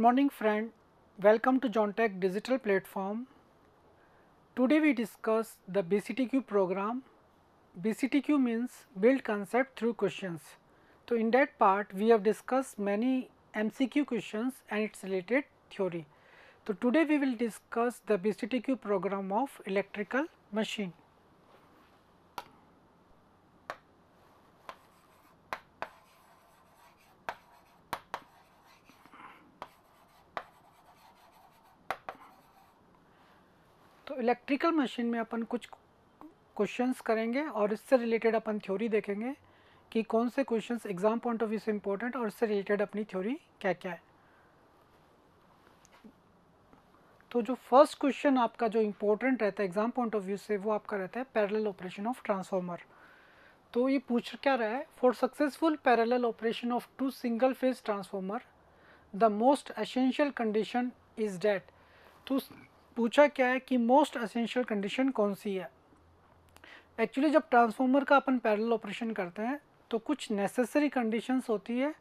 morning friend, welcome to Jontech digital platform. Today we discuss the BCTQ program. BCTQ means build concept through questions. So in that part we have discussed many MCQ questions and its related theory. So today we will discuss the BCTQ program of electrical machine. तो electrical machine में अपन कुछ questions करेंगे और इससे related अपन theory देखेंगे कि कौन से questions exam point of view से इम्पोर्टेंट और इससे रिलेटेड अपनी थ्योरी क्या क्या है। तो जो फर्स्ट क्वेश्चन आपका जो इम्पोर्टेंट रहता है एग्जाम पॉइंट ऑफ व्यू से वो आपका रहता है पैरेलल ऑपरेशन ऑफ ट्रांसफार्मर। तो ये पूछ क्या रहा है, for successful parallel operation of two single phase transformer the most essential condition is that. तो पूछा क्या है कि मोस्ट एसेंशियल कंडीशन कौन सी है। एक्चुअली जब ट्रांसफार्मर का अपन पैरेलल ऑपरेशन करते हैं तो कुछ नेसेसरी कंडीशंस होती है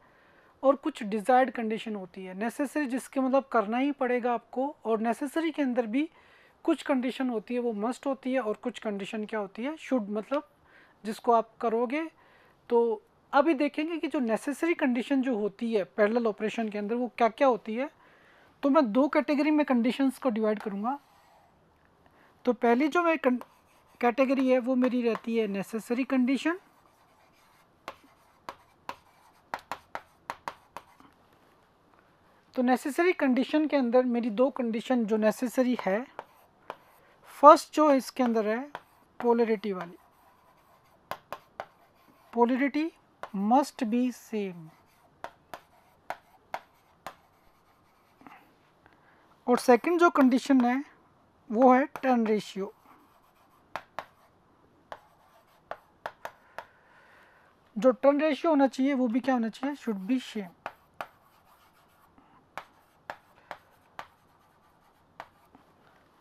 और कुछ डिज़ायर्ड कंडीशन होती है। नेसेसरी जिसके मतलब करना ही पड़ेगा आपको, और नेसेसरी के अंदर भी कुछ कंडीशन होती है वो मस्ट होती है और कुछ कंडीशन क्या होती है शुड, मतलब जिसको आप करोगे। तो अभी देखेंगे कि जो नेसेसरी कंडीशन जो होती है पैरेलल ऑपरेशन के अंदर वो क्या क्या होती है। तो मैं दो कैटेगरी में कंडीशंस को डिवाइड करूँगा। तो पहली जो मैं कैटेगरी है वो मेरी रहती है नेसेसरी कंडीशन, तो नेसेसरी कंडीशन के अंदर मेरी दो कंडीशन जो नेसेसरी है, फर्स्ट जो इसके अंदर है पोलैरिटी वाली, पोलैरिटी मस्ट बी सेम, और सेकंड जो कंडीशन है वो है टर्न रेशियो। जो टर्न रेशियो होना चाहिए वो भी क्या होना चाहिए, शुड बी सेम।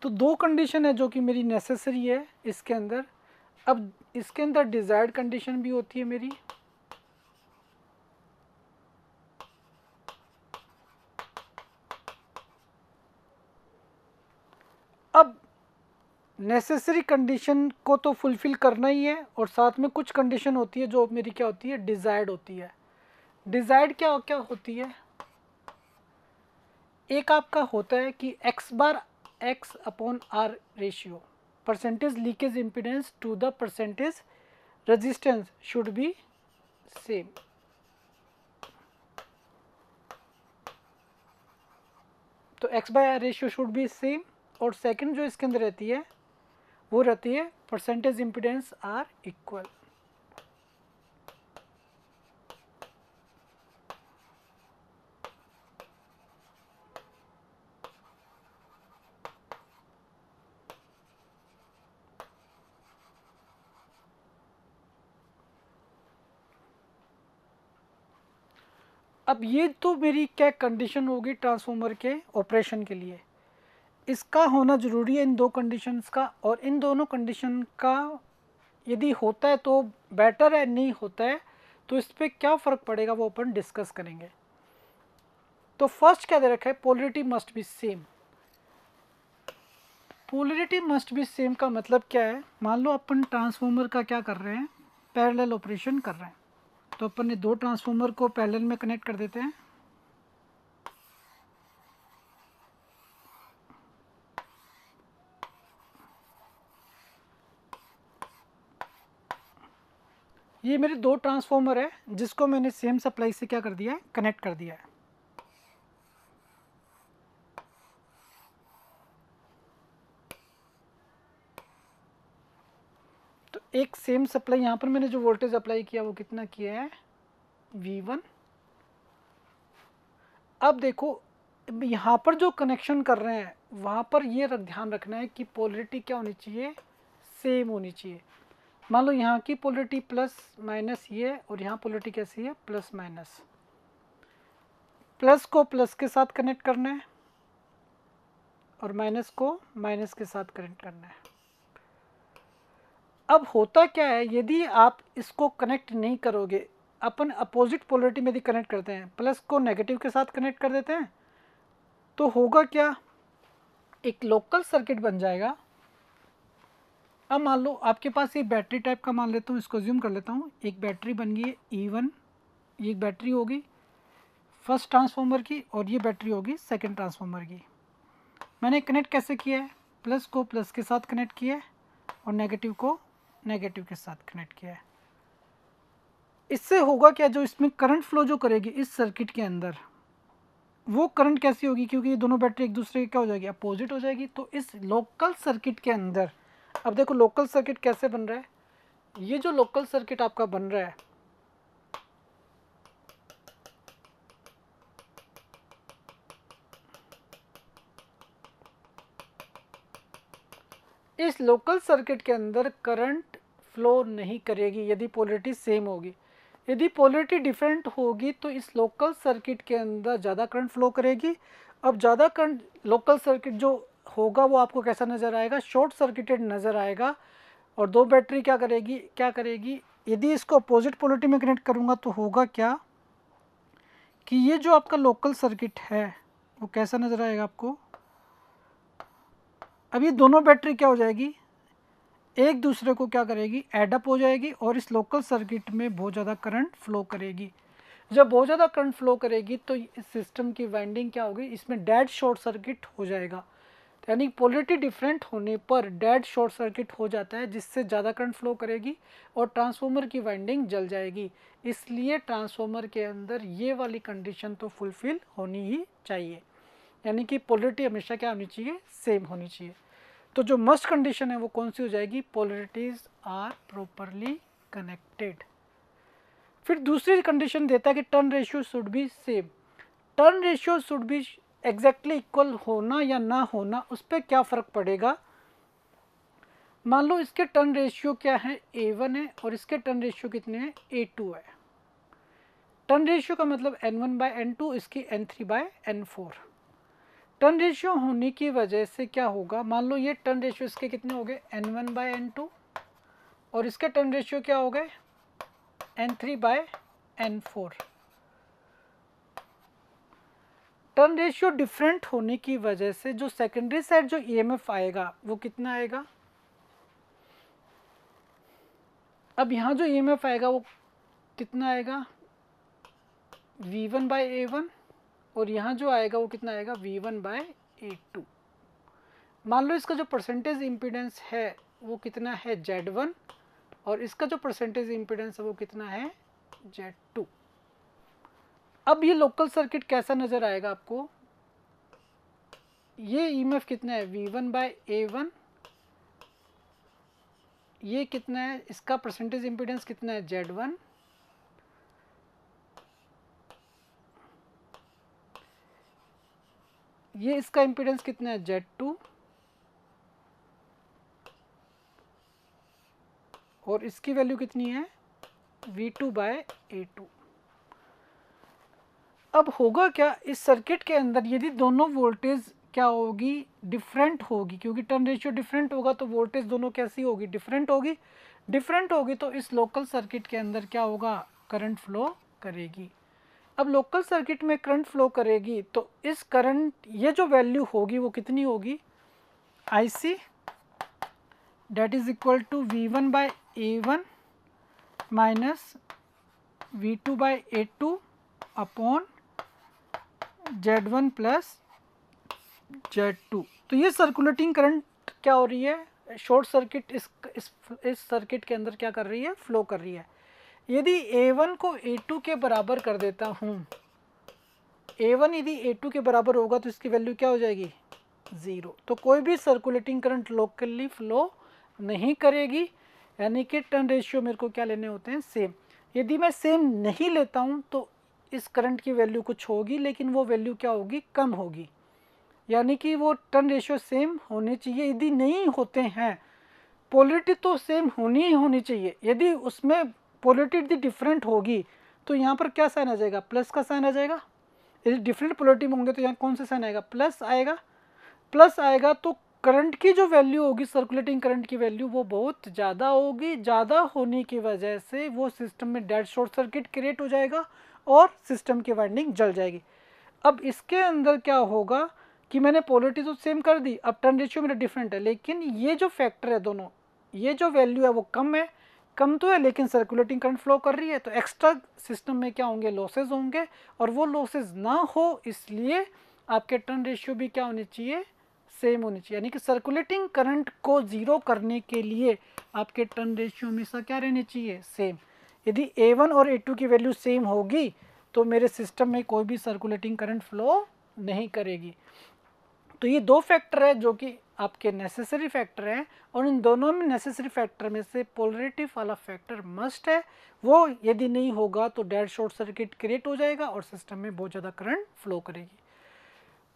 तो दो कंडीशन है जो कि मेरी नेसेसरी है इसके अंदर। अब इसके अंदर डिजायर्ड कंडीशन भी होती है मेरी। अब नेसेसरी कंडीशन को तो फुलफिल करना ही है और साथ में कुछ कंडीशन होती है जो मेरी क्या होती है, डिजायर्ड होती है। डिजायर्ड क्या क्या होती है, एक आपका होता है कि x bar x upon R ratio, percentage leakage impedance to the percentage resistance should be same. तो x by R ratio should be same. और सेकंड जो इसके अंदर रहती है वो रहती है परसेंटेज इम्पीडेंस आर इक्वल। अब ये तो मेरी क्या कंडीशन होगी ट्रांसफार्मर के ऑपरेशन के लिए, इसका होना ज़रूरी है इन दो कंडीशंस का। और इन दोनों कंडीशन का यदि होता है तो बेटर है, नहीं होता है तो इस पर क्या फ़र्क पड़ेगा वो अपन डिस्कस करेंगे। तो फर्स्ट क्या दे रखा है, polarity must be same. Polarity must be same का मतलब क्या है, मान लो अपन ट्रांसफार्मर का क्या कर रहे हैं, पैरेलल ऑपरेशन कर रहे हैं। तो अपन ने दो ट्रांसफार्मर को पैरेलल में कनेक्ट कर देते हैं। ये मेरे दो ट्रांसफार्मर है जिसको मैंने सेम सप्लाई से क्या कर दिया है, कनेक्ट कर दिया है। तो एक सेम सप्लाई यहाँ पर मैंने जो वोल्टेज अप्लाई किया वो कितना किया है, V1। अब देखो यहाँ पर जो कनेक्शन कर रहे हैं वहाँ पर ये ध्यान रखना है कि पोलैरिटी क्या होनी चाहिए, सेम होनी चाहिए। मान लो यहाँ की पोलैरिटी प्लस माइनस ये है और यहाँ पोलैरिटी कैसी है, प्लस माइनस। प्लस को प्लस के साथ कनेक्ट करना है और माइनस को माइनस के साथ कनेक्ट करना है। अब होता क्या है, यदि आप इसको कनेक्ट नहीं करोगे, अपन अपोजिट पोलैरिटी में यदि कनेक्ट करते हैं, प्लस को नेगेटिव के साथ कनेक्ट कर देते हैं तो होगा क्या, एक लोकल सर्किट बन जाएगा। अब मान लो आपके पास ये बैटरी टाइप का मान लेता हूँ, इसको ज्यूम कर लेता हूँ। एक बैटरी बन गई है E1, ये एक बैटरी होगी फर्स्ट ट्रांसफार्मर की, और ये बैटरी होगी सेकंड ट्रांसफार्मर की। मैंने कनेक्ट कैसे किया है, प्लस को प्लस के साथ कनेक्ट किया है और नेगेटिव को नेगेटिव के साथ कनेक्ट किया है। इससे होगा क्या, जो इसमें करंट फ्लो जो करेगी इस सर्किट के अंदर, वो करंट कैसी होगी, क्योंकि ये दोनों बैटरी एक दूसरे की क्या हो जाएगी, अपोजिट हो जाएगी। तो इस लोकल सर्किट के अंदर, अब देखो लोकल सर्किट कैसे बन रहा है, ये जो लोकल सर्किट आपका बन रहा है, इस लोकल सर्किट के अंदर करंट फ्लो नहीं करेगी यदि पोलरिटी सेम होगी। यदि पोलरिटी डिफरेंट होगी तो इस लोकल सर्किट के अंदर ज़्यादा करंट फ्लो करेगी। अब ज़्यादा करंट, लोकल सर्किट जो होगा वो आपको कैसा नज़र आएगा, शॉर्ट सर्किटेड नज़र आएगा। और दो बैटरी क्या करेगी, यदि इसको अपोजिट पोलरिटी में कनेक्ट करूँगा तो होगा क्या कि ये जो आपका लोकल सर्किट है वो कैसा नज़र आएगा आपको। अब ये दोनों बैटरी क्या हो जाएगी, एक दूसरे को क्या करेगी, एडअप हो जाएगी और इस लोकल सर्किट में बहुत ज़्यादा करंट फ्लो करेगी। जब बहुत ज़्यादा करंट फ्लो करेगी तो इस सिस्टम की वाइंडिंग क्या होगी, इसमें डेड शॉर्ट सर्किट हो जाएगा। यानी पोलरिटी डिफरेंट होने पर डेड शॉर्ट सर्किट हो जाता है, जिससे ज़्यादा करंट फ्लो करेगी और ट्रांसफार्मर की वाइंडिंग जल जाएगी। इसलिए ट्रांसफार्मर के अंदर ये वाली कंडीशन तो फुलफिल होनी ही चाहिए, यानी कि पोलरिटी हमेशा क्या होनी चाहिए, सेम होनी चाहिए। तो जो मस्ट कंडीशन है वो कौन सी हो जाएगी, पोलरिटीज आर प्रॉपरली कनेक्टेड। फिर दूसरी कंडीशन देता है कि turn ratio should be same. Turn ratio should B exactly equal होना या ना होना, उस पर क्या फ़र्क पड़ेगा। मान लो इसके टर्न रेशियो क्या है, A1 है और इसके टर्न रेशियो कितने हैं, A2 है। टर्न रेशियो का मतलब N1/N2, इसकी N3/N4। टर्न रेशियो होने की वजह से क्या होगा, मान लो ये टर्न रेशियो इसके कितने हो गए, N1/N2, और इसके टर्न रेशियो क्या हो गए, N3/N4। टर्न रेशियो डिफरेंट होने की वजह से जो सेकेंडरी साइड जो EMF आएगा वो कितना आएगा। अब यहाँ जो EMF आएगा वो कितना आएगा, V1/A1, और यहाँ जो आएगा वो कितना आएगा, V1/A2। मान लो इसका जो परसेंटेज इम्पीडेंस है वो कितना है, Z1, और इसका जो परसेंटेज इम्पीडेंस है वो कितना है, Z2। अब ये लोकल सर्किट कैसा नज़र आएगा आपको, ये EMF कितना है, V1/A1, ये कितना है, इसका परसेंटेज इम्पीडेंस कितना है, Z1, ये इसका इम्पीडेंस कितना है, Z2, और इसकी वैल्यू कितनी है, V2/A2। अब होगा क्या, इस सर्किट के अंदर यदि दोनों वोल्टेज क्या होगी, डिफरेंट होगी, क्योंकि टर्न रेशियो डिफरेंट होगा तो वोल्टेज दोनों कैसी होगी, डिफरेंट होगी। डिफरेंट होगी तो इस लोकल सर्किट के अंदर क्या होगा, करंट फ्लो करेगी। अब लोकल सर्किट में करंट फ्लो करेगी तो इस करंट, ये जो वैल्यू होगी वो कितनी होगी, IC that is equal to V1/A1 minus V2/A2 upon Z1 plus Z2। तो ये सर्कुलेटिंग करंट क्या हो रही है, शॉर्ट सर्किट इस सर्किट के अंदर क्या कर रही है, फ्लो कर रही है। यदि A1 को A2 के बराबर कर देता हूँ, A1 यदि A2 के बराबर होगा तो इसकी वैल्यू क्या हो जाएगी, 0। तो कोई भी सर्कुलेटिंग करंट लोकली फ्लो नहीं करेगी, यानी कि टर्न रेशियो मेरे को क्या लेने होते हैं, सेम। यदि मैं सेम नहीं लेता हूँ तो इस करंट की वैल्यू कुछ होगी, लेकिन वो वैल्यू क्या होगी, कम होगी। यानी कि वो टर्न रेशियो सेम होने चाहिए। यदि नहीं होते हैं, पोलरिटी तो सेम होनी ही होनी चाहिए। यदि उसमें पोलरिटी यदि डिफरेंट होगी तो यहाँ पर क्या साइन आ जाएगा, प्लस का साइन आ जाएगा। यदि डिफरेंट पोलरिटी में होंगे तो यहाँ कौन सा साइन आएगा, प्लस आएगा। प्लस आएगा तो करंट की जो वैल्यू होगी, सर्कुलेटिंग करंट की वैल्यू, वो बहुत ज़्यादा होगी। ज़्यादा होने की वजह से वो सिस्टम में डेड शॉर्ट सर्किट क्रिएट हो जाएगा और सिस्टम की वाइंडिंग जल जाएगी। अब इसके अंदर क्या होगा, कि मैंने पोलरिटी तो सेम कर दी, अब टर्न रेशियो मेरा डिफरेंट है, लेकिन ये जो फैक्टर है दोनों, ये जो वैल्यू है वो कम है, कम तो है लेकिन सर्कुलेटिंग करंट फ्लो कर रही है, तो एक्स्ट्रा सिस्टम में क्या होंगे, लॉसेज होंगे, और वो लॉसेज ना हो इसलिए आपके टर्न रेशियो भी क्या होनी चाहिए, सेम होनी चाहिए। यानी कि सर्कुलेटिंग करंट को ज़ीरो करने के लिए आपके टर्न रेशियो हमेशा क्या रहनी चाहिए, सेम। यदि A1 और A2 की वैल्यू सेम होगी तो मेरे सिस्टम में कोई भी सर्कुलेटिंग करंट फ्लो नहीं करेगी। तो ये दो फैक्टर है जो कि आपके नेसेसरी फैक्टर हैं, और इन दोनों में नेसेसरी फैक्टर में से पोलरिटी वाला फैक्टर मस्ट है, वो यदि नहीं होगा तो डेड शॉर्ट सर्किट क्रिएट हो जाएगा और सिस्टम में बहुत ज़्यादा करंट फ्लो करेगी।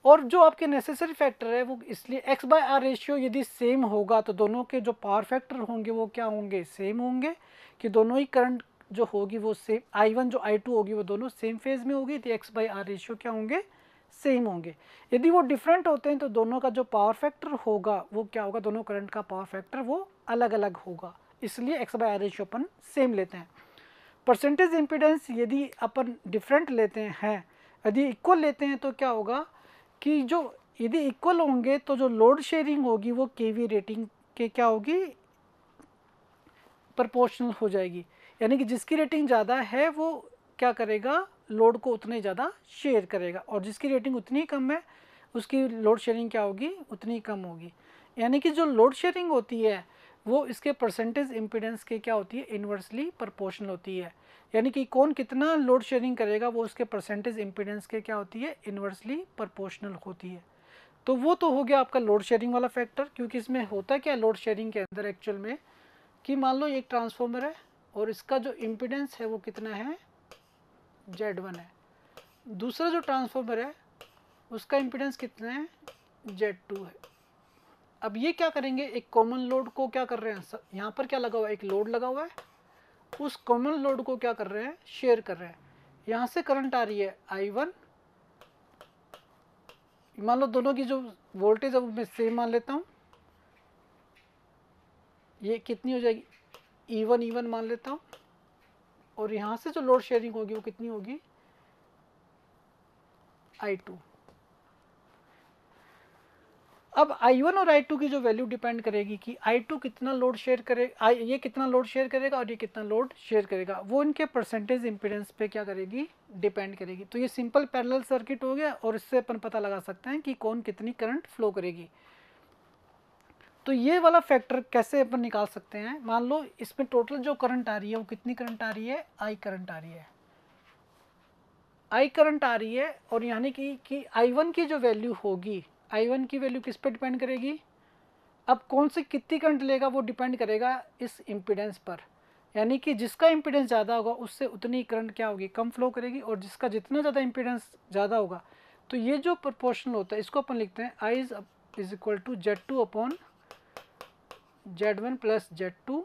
और जो आपके नेसेसरी फैक्टर है वो इसलिए एक्स बाय आर रेशियो यदि सेम होगा तो दोनों के जो पावर फैक्टर होंगे वो क्या होंगे, सेम होंगे, कि दोनों ही करंट जो होगी वो सेम, I1 जो I2 होगी वो दोनों सेम फेज में होगी, तो एक्स बाय आर रेशियो क्या होंगे, सेम होंगे। यदि वो डिफरेंट होते हैं तो दोनों का जो पावर फैक्टर होगा वो क्या होगा, दोनों करंट का पावर फैक्टर वो अलग अलग होगा, इसलिए एक्स बाय आर रेशियो अपन सेम लेते हैं। परसेंटेज इम्पीडेंस यदि अपन डिफरेंट लेते हैं, यदि इक्वल लेते हैं तो क्या होगा कि जो यदि इक्वल होंगे तो जो लोड शेयरिंग होगी वो केवी रेटिंग के क्या होगी, प्रोपोर्शनल हो जाएगी। यानी कि जिसकी रेटिंग ज़्यादा है वो क्या करेगा, लोड को उतना ही ज़्यादा शेयर करेगा, और जिसकी रेटिंग उतनी कम है उसकी लोड शेयरिंग क्या होगी, उतनी कम होगी। यानी कि जो लोड शेयरिंग होती है वो इसके परसेंटेज इम्पीडेंस के क्या होती है, इन्वर्सली प्रोपोर्शनल होती है। यानी कि कौन कितना लोड शेयरिंग करेगा वो उसके परसेंटेज इम्पीडेंस के क्या होती है, इन्वर्सली प्रोपोर्शनल होती है। तो वो तो हो गया आपका लोड शेयरिंग वाला फैक्टर, क्योंकि इसमें होता क्या लोड शेयरिंग के अंदर एक्चुअल में, कि मान लो एक ट्रांसफॉर्मर है और इसका जो इम्पीडेंस है वो कितना है, Z1 है। दूसरा जो ट्रांसफॉर्मर है उसका इम्पीडेंस कितना है, Z2 है। अब ये क्या करेंगे, एक कॉमन लोड को क्या कर रहे हैं, यहाँ पर क्या लगा हुआ है, एक लोड लगा हुआ है, उस कॉमन लोड को क्या कर रहे हैं, शेयर कर रहे हैं। यहाँ से करंट आ रही है I1, मान लो दोनों की जो वोल्टेज है वो मैं सेम मान लेता हूँ, ये कितनी हो जाएगी, E1 मान लेता हूँ, और यहाँ से जो लोड शेयरिंग होगी वो कितनी होगी, I2। अब I1 और I2 की जो वैल्यू डिपेंड करेगी कि I2 कितना लोड शेयर करे, ये कितना लोड शेयर करेगा और ये कितना लोड शेयर करेगा, वो इनके परसेंटेज इम्पीडेंस पे क्या करेगी, डिपेंड करेगी। तो ये सिंपल पैरेलल सर्किट हो गया, और इससे अपन पता लगा सकते हैं कि कौन कितनी करंट फ्लो करेगी। तो ये वाला फैक्टर कैसे अपन निकाल सकते हैं, मान लो इसमें टोटल जो करंट आ रही है वो कितनी करंट आ रही है, I करंट आ रही है, I करंट आ रही है, और यानी कि I1 की जो वैल्यू होगी, I1 की वैल्यू किस पे डिपेंड करेगी, अब कौन सी कितनी करंट लेगा वो डिपेंड करेगा इस इम्पीडेंस पर। यानी कि जिसका इम्पीडेंस ज़्यादा होगा उससे उतनी करंट क्या होगी, कम फ्लो करेगी, और जिसका जितना ज़्यादा इम्पीडेंस ज़्यादा होगा, तो ये जो प्रोपोर्शनल होता है इसको अपन लिखते हैं I is equal to Z2 upon Z1 plus Z2।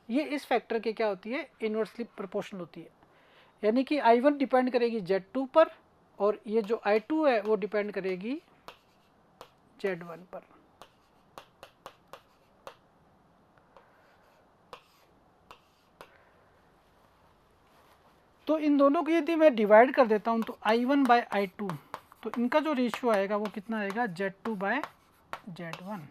ये इस फैक्टर के क्या होती है, इन्वर्सली प्रोपोर्शनल होती है। यानी कि I1 डिपेंड करेगी Z2 पर, और ये जो I2 है वो डिपेंड करेगी Z1 पर। तो इन दोनों को यदि मैं डिवाइड कर देता हूँ तो I1 बाय I2, तो इनका जो रेशियो आएगा वो कितना आएगा, Z2 बाय Z1।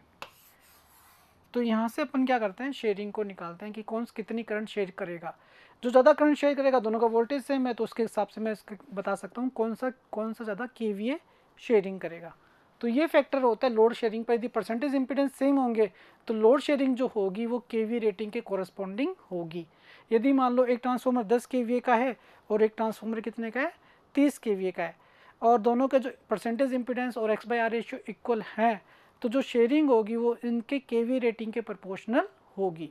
तो यहाँ से अपन क्या करते हैं, शेयरिंग को निकालते हैं कि कौन कितनी करंट शेयर करेगा। जो ज़्यादा करंट शेयर करेगा, दोनों का वोल्टेज सेम है, तो उसके हिसाब से मैं इसके बता सकता हूँ कौन सा ज़्यादा KVA शेयरिंग करेगा। तो ये फैक्टर होता है लोड शेयरिंग पर। यदि परसेंटेज इंपीडेंस सेम होंगे तो लोड शेयरिंग जो होगी वो KVA रेटिंग के कॉरस्पॉन्डिंग होगी। यदि मान लो एक ट्रांसफॉर्मर 10 KVA का है और एक ट्रांसफॉर्मर कितने का है, 30 KVA का है, और दोनों का जो परसेंटेज इंपीडेंस और X/R रेशियो इक्वल है, तो जो शेयरिंग होगी वो इनके KVA रेटिंग के प्रोपोर्शनल होगी।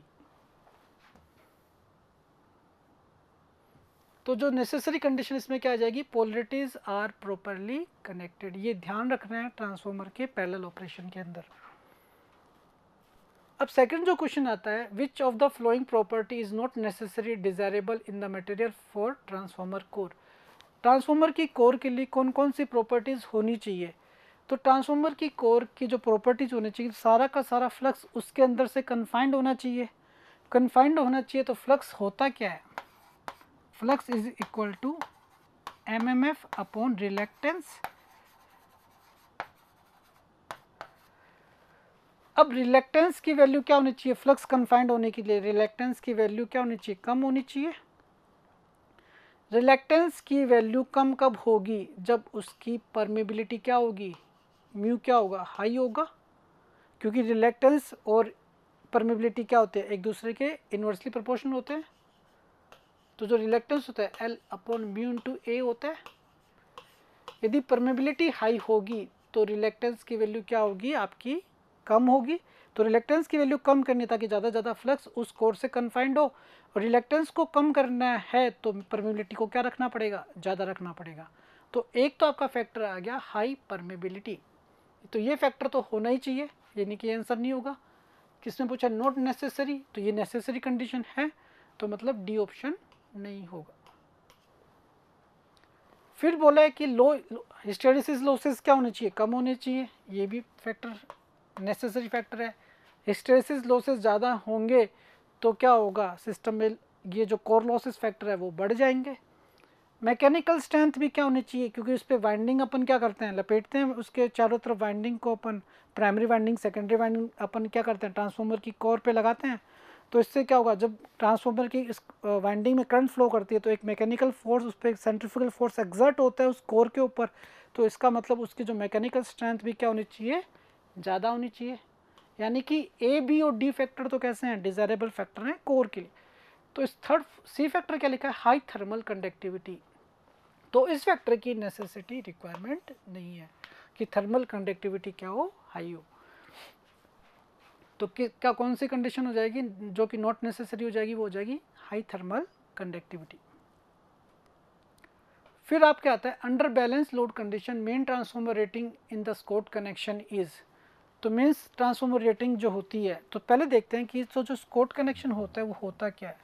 तो जो नेसेसरी कंडीशन इसमें क्या आ जाएगी, पोलरिटीज आर प्रॉपरली कनेक्टेड। ये ध्यान रखना है ट्रांसफॉर्मर के पैरेलल ऑपरेशन के अंदर। अब सेकंड जो क्वेश्चन आता है, which of the flowing property is not necessary desirable in the material for transformer core. Transformer की कोर के लिए कौन कौन सी प्रॉपर्टीज होनी चाहिए। तो ट्रांसफॉर्मर की कोर की जो प्रॉपर्टीज होनी चाहिए, सारा का सारा फ्लक्स उसके अंदर से कन्फाइंड होना चाहिए। कन्फाइंड होना चाहिए तो फ्लक्स होता क्या है, flux is equal to MMF upon reluctance अब रिलेक्टेंस की वैल्यू क्या होनी चाहिए, फ्लक्स कन्फाइंड होने के लिए रिलेक्टेंस की वैल्यू क्या होनी चाहिए, कम होनी चाहिए। रिलेक्टेंस की वैल्यू कम कब होगी, जब उसकी परमेबिलिटी क्या होगी, म्यू क्या होगा, हाई होगा, क्योंकि रिलेक्टेंस और परमेबिलिटी क्या होते हैं, एक दूसरे के इन्वर्सली प्रोपोर्शनल होते हैं। तो जो रिलेक्टेंस होता है एल अपॉन म्यू इंटू ए होता है। यदि परमेबिलिटी हाई होगी तो रिलेक्टेंस की वैल्यू क्या होगी आपकी, कम होगी। तो रिलेक्टेंस की वैल्यू कम करनी ताकि ज़्यादा ज़्यादा फ्लक्स उस कोर से कन्फाइंड हो, और रिलेक्टेंस को कम करना है तो परमेबिलिटी को क्या रखना पड़ेगा, ज़्यादा रखना पड़ेगा। तो एक तो आपका फैक्टर आ गया हाई परमेबिलिटी, तो ये फैक्टर तो होना ही चाहिए, यानी कि आंसर नहीं होगा। किसने पूछा नॉट नेसेसरी, तो ये नेसेसरी कंडीशन है, तो मतलब डी ऑप्शन नहीं होगा। फिर बोला है कि लो हिस्टेरेसिस लॉसेस क्या होने चाहिए, कम होने चाहिए, ये भी फैक्टर नेसेसरी फैक्टर है। हिस्टेरेसिस लॉसेस ज़्यादा होंगे तो क्या होगा, सिस्टम में ये जो कोर लॉसेस फैक्टर है वो बढ़ जाएंगे। मैकेनिकल स्ट्रेंथ भी क्या होनी चाहिए, क्योंकि उस पर वाइंडिंग अपन क्या करते हैं, लपेटते हैं उसके चारों तरफ वाइंडिंग को, अपन प्राइमरी वाइंडिंग सेकेंडरी वाइंडिंग अपन क्या करते हैं, ट्रांसफार्मर की कोर पे लगाते हैं। तो इससे क्या होगा, जब ट्रांसफार्मर की इस वाइंडिंग में करंट फ्लो करती है तो एक मैकेनिकल फोर्स उस पर, एक सेंट्रीफ्यूगल फोर्स एक्सर्ट होता है उस कोर के ऊपर। तो इसका मतलब उसकी जो मैकेनिकल स्ट्रेंथ भी क्या होनी चाहिए, ज़्यादा होनी चाहिए। यानी कि ए बी और डी फैक्टर तो कैसे हैं, डिज़ायरेबल फैक्टर हैं कोर के लिए। तो इस थर्ड सी फैक्टर क्या लिखा है, हाई थर्मल कंडक्टिविटी। तो इस फैक्टर की नेसेसिटी रिक्वायरमेंट नहीं है कि थर्मल कंडक्टिविटी क्या हो, हाई हो। तो क्या कौन सी कंडीशन हो जाएगी जो कि नॉट नेसेसरी हो जाएगी, वो हो जाएगी हाई थर्मल कंडक्टिविटी। फिर आपके आता है under balance load condition main transformer rating in the Scott connection is. तो मेंस ट्रांसफार्मर रेटिंग जो होती है, तो पहले देखते हैं कि जो स्कोट कनेक्शन होता है वो होता क्या है।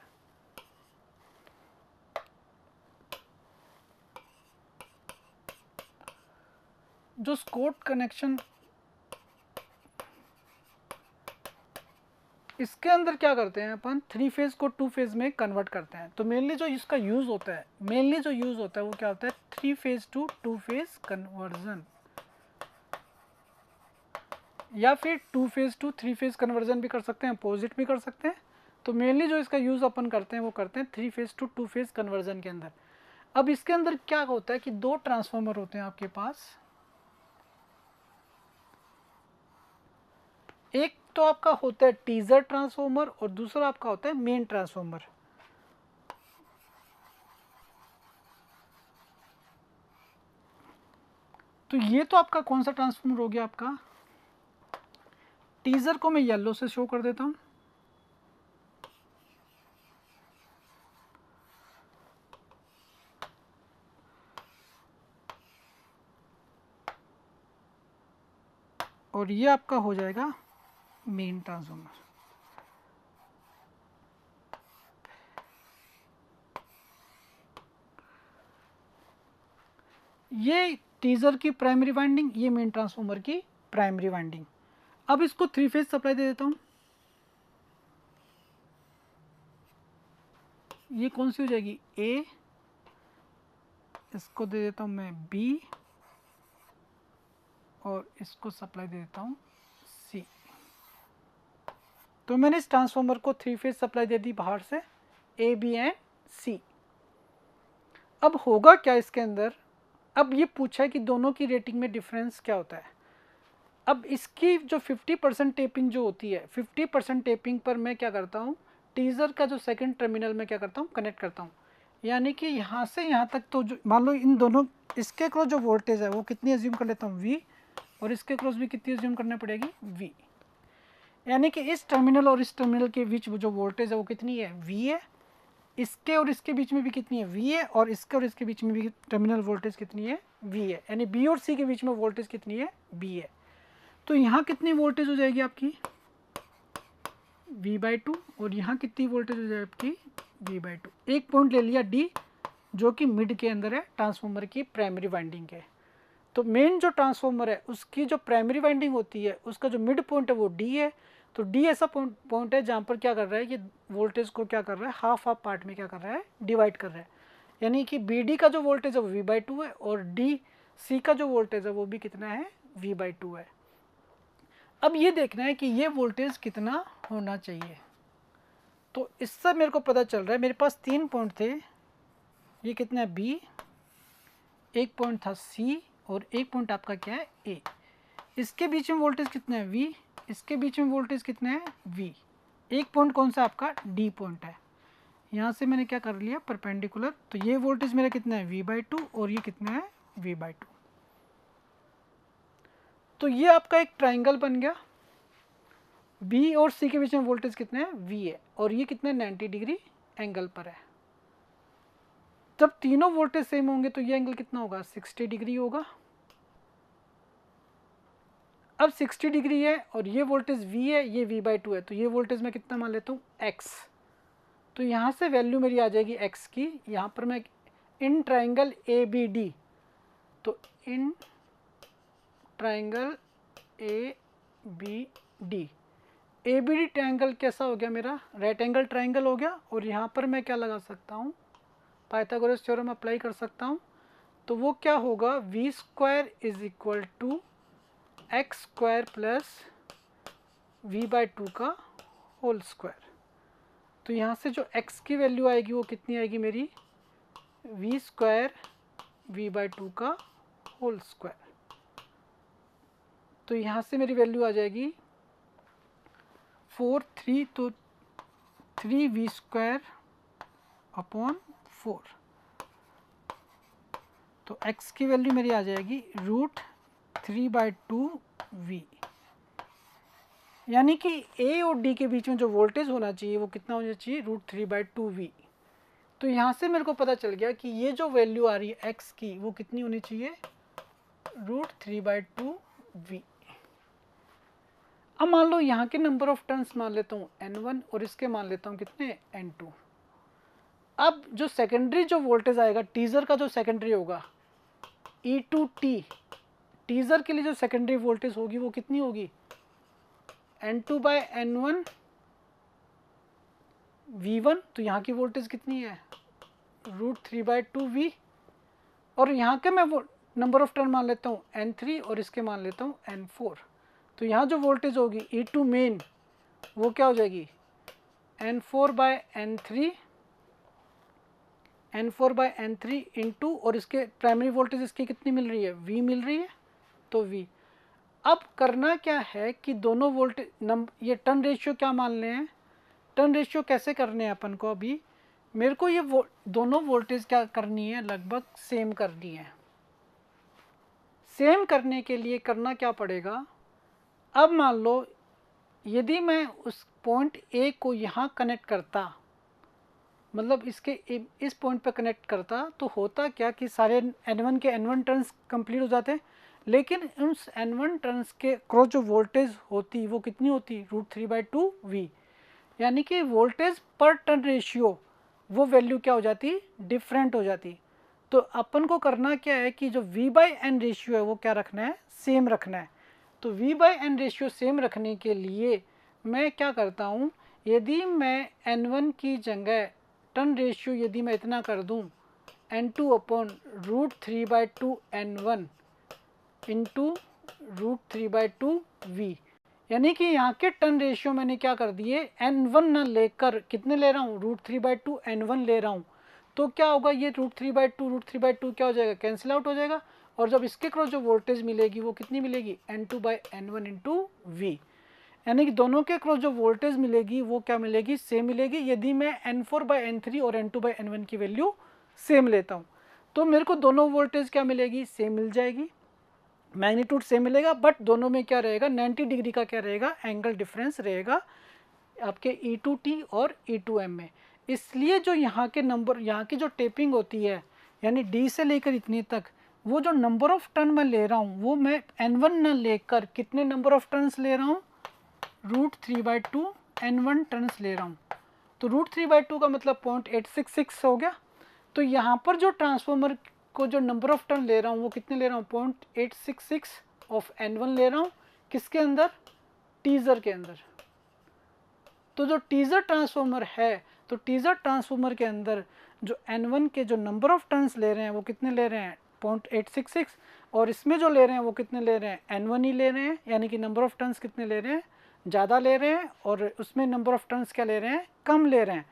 जो स्कोट कनेक्शन, इसके अंदर क्या करते हैं अपन, 3 फेज को 2 फेज में कन्वर्ट करते हैं। तो मेनली जो इसका यूज होता है, वो क्या होता है, 3 फेज टू 2 फेज कन्वर्जन, या फिर 2 फेज टू 3 फेज कन्वर्जन भी कर सकते हैं, अपोजिट भी कर सकते हैं। तो मेनली जो इसका यूज अपन करते हैं वो करते हैं 3 फेज टू 2 फेज कन्वर्जन के अंदर। अब इसके अंदर क्या होता है कि दो ट्रांसफार्मर होते हैं आपके पास, एक तो आपका होता है टीजर ट्रांसफार्मर और दूसरा आपका होता है मेन ट्रांसफार्मर। तो ये तो आपका कौन सा ट्रांसफार्मर हो गया, आपका टीजर को मैं येलो से शो कर देता हूं। और ये आपका हो जाएगा मेन ट्रांसफार्मर। ये टीजर की प्राइमरी वाइंडिंग, ये मेन ट्रांसफार्मर की प्राइमरी वाइंडिंग। अब इसको 3 फेज सप्लाई दे देता हूं। ये कौन सी हो जाएगी, ए, इसको दे देता हूं मैं बी, और इसको सप्लाई दे देता हूं सी। तो मैंने इस ट्रांसफार्मर को 3 फेज सप्लाई दे दी बाहर से, ए बी एंड सी। अब होगा क्या इसके अंदर, अब ये पूछा है कि दोनों की रेटिंग में डिफरेंस क्या होता है। अब इसकी जो 50% टेपिंग जो होती है, 50% टेपिंग पर मैं क्या करता हूँ, टीजर का जो सेकंड टर्मिनल में क्या करता हूँ, कनेक्ट करता हूँ। यानी कि यहाँ से यहाँ तक, तो जो मान लो इन दोनों, इसके क्रॉस जो वोल्टेज है वो कितनी एज्यूम कर लेता हूँ, V, और इसके क्रॉस भी कितनी एज्यूम करनी पड़ेगी, V। यानी कि इस टर्मिनल और इस टर्मिनल के बीच जो वोल्टेज है वो कितनी है, V है। इसके और इसके बीच में भी कितनी है, V है। और इसके और इसके बीच में भी टर्मिनल वोल्टेज कितनी है, V है। यानी B और C के बीच में वोल्टेज कितनी है, B है। तो यहाँ कितनी वोल्टेज हो जाएगी आपकी, V/2, और यहाँ कितनी वोल्टेज हो जाएगी आपकी, V/2। एक पॉइंट ले लिया D, जो कि मिड के अंदर है ट्रांसफार्मर की प्राइमरी वाइंडिंग के। तो मेन जो ट्रांसफार्मर है उसकी जो प्राइमरी वाइंडिंग होती है, उसका जो मिड पॉइंट है वो D है। तो D ऐसा पॉइंट है जहाँ पर क्या कर रहा है, ये वोल्टेज को क्या कर रहा है, हाफ हाफ पार्ट में क्या कर रहा है, डिवाइड कर रहा है। यानी कि BD का जो वोल्टेज है वो V/2 है, और DC का जो वोल्टेज है वो भी कितना है, V/2 है। अब ये देखना है कि ये वोल्टेज कितना होना चाहिए। तो इससे मेरे को पता चल रहा है, मेरे पास 3 पॉइंट थे, ये कितना है B, एक पॉइंट था C और एक पॉइंट आपका क्या है A। इसके बीच में वोल्टेज कितना है V, इसके बीच में वोल्टेज कितना है V। एक पॉइंट कौन सा आपका D पॉइंट है। यहाँ से मैंने क्या कर लिया परपेंडिकुलर, तो ये वोल्टेज मेरा कितना है V/2 और ये कितना है V/2। तो ये आपका एक ट्राइंगल बन गया। B और C के बीच में वोल्टेज कितना है V है और ये कितना 90 डिग्री एंगल पर है। जब तीनों वोल्टेज सेम होंगे तो ये एंगल कितना होगा 60 डिग्री होगा। अब 60 डिग्री है और ये वोल्टेज V है, ये V/2 है, तो ये वोल्टेज मैं कितना मान लेता हूँ X। तो यहाँ से वैल्यू मेरी आ जाएगी X की। यहाँ पर मैं इन ट्राइंगल ABD, तो in triangle ABD, ABD triangle कैसा हो गया मेरा राइट एंगल ट्राइंगल हो गया। और यहाँ पर मैं क्या लगा सकता हूँ पाइथागोरस थ्योरम अप्लाई कर सकता हूँ। तो वो क्या होगा V² is equal to x² plus V/2 का होल स्क्वायर। तो यहाँ से जो x की वैल्यू आएगी वो कितनी आएगी मेरी V² V/2 का होल स्क्वायर। तो यहाँ से मेरी वैल्यू आ जाएगी 4 3, तो 3V² अपॉन 4। तो x की वैल्यू मेरी आ जाएगी √3/2V। यानी कि A और D के बीच में जो वोल्टेज होना चाहिए वो कितना होना चाहिए √3/2V। तो यहाँ से मेरे को पता चल गया कि ये जो वैल्यू आ रही है x की वो कितनी होनी चाहिए √3/2V। अब मान लो यहाँ के नंबर ऑफ टर्न्स मान लेता हूँ N1 और इसके मान लेता हूँ कितने N2। अब जो सेकेंडरी जो वोल्टेज आएगा टीजर का जो सेकेंडरी होगा E2T, टीजर के लिए जो सेकेंडरी वोल्टेज होगी वो कितनी होगी N2/N1 V1। तो यहाँ की वोल्टेज कितनी है √3/2V। और यहाँ के मैं वो नंबर ऑफ टर्न मान लेता हूँ N3 और इसके मान लेता हूँ N4। तो यहाँ जो वोल्टेज होगी E2 मेन वो क्या हो जाएगी N4/N3 इंटू, और इसके प्राइमरी वोल्टेज इसकी कितनी मिल रही है V मिल रही है, तो V। अब करना क्या है कि दोनों वोल्टेज ये टर्न रेशियो क्या मान लें हैं, टर्न रेशियो कैसे करने हैं अपन को। अभी मेरे को ये दोनों वोल्टेज क्या करनी है लगभग सेम करनी है। सेम करने के लिए करना क्या पड़ेगा, अब मान लो यदि मैं उस पॉइंट A को यहाँ कनेक्ट करता, मतलब इसके इस पॉइंट पे कनेक्ट करता, तो होता क्या कि सारे N1 के N1 टर्न्स कंप्लीट हो जाते, लेकिन उस N1 टर्न्स के क्रॉस जो वोल्टेज होती वो कितनी होती √3/2V। यानी कि वोल्टेज पर टर्न रेशियो वो वैल्यू क्या हो जाती डिफरेंट हो जाती। तो अपन को करना क्या है कि जो V/N रेशियो है वो क्या रखना है सेम रखना है। तो V/N रेशियो सेम रखने के लिए मैं क्या करता हूँ, यदि मैं N1 की जगह टर्न रेशियो यदि मैं इतना कर दूँ N2/√3/2 N1 इंटू √3/2V, यानी कि यहाँ के टर्न रेशियो मैंने क्या कर दिए N1 ना लेकर कितने ले रहा हूँ √3/2 N1 ले रहा हूँ। तो क्या होगा ये √3/2 क्या हो जाएगा कैंसिल आउट हो जाएगा। और जब इसके क्रॉस जो वोल्टेज मिलेगी वो कितनी मिलेगी N2/N1 इंटू V। यानी कि दोनों के क्रॉस जो वोल्टेज मिलेगी वो क्या मिलेगी सेम मिलेगी। यदि मैं N4/N3 और N2/N1 की वैल्यू सेम लेता हूँ तो मेरे को दोनों वोल्टेज क्या मिलेगी सेम मिल जाएगी, मैग्नीट्यूड सेम मिलेगा, बट दोनों में क्या रहेगा 90 डिग्री का क्या रहेगा एंगल डिफरेंस रहेगा आपके E2T और E2M में। इसलिए जो यहाँ के नंबर, यहाँ की जो टेपिंग होती है यानी D से लेकर इतनी तक, वो जो नंबर ऑफ टर्न मैं ले रहा हूँ वो मैं N1 न लेकर कितने नंबर ऑफ टर्न्स ले रहा हूँ √3/2 N1 टर्न्स ले रहा हूँ। तो √3/2 का मतलब 0.866 हो गया। तो यहाँ पर जो ट्रांसफॉर्मर को जो नंबर ऑफ टर्न ले रहा हूँ वो कितने ले रहा हूँ 0.866 ऑफ N1 ले रहा हूँ, किसके अंदर टीजर के अंदर। तो जो टीजर ट्रांसफॉर्मर है, तो टीजर ट्रांसफॉर्मर के अंदर जो N1 के जो नंबर ऑफ टर्न्स ले रहे हैं वो कितने ले रहे हैं 0.866, और इसमें जो ले रहे हैं वो कितने ले रहे हैं, N1 ही ले रहे हैं, यानी कि नंबर ऑफ टर्न्स कितने ले रहे हैं, ज़्यादा ले रहे हैं, और उसमें नंबर ऑफ टर्न्स क्या ले रहे हैं, कम ले रहे हैं।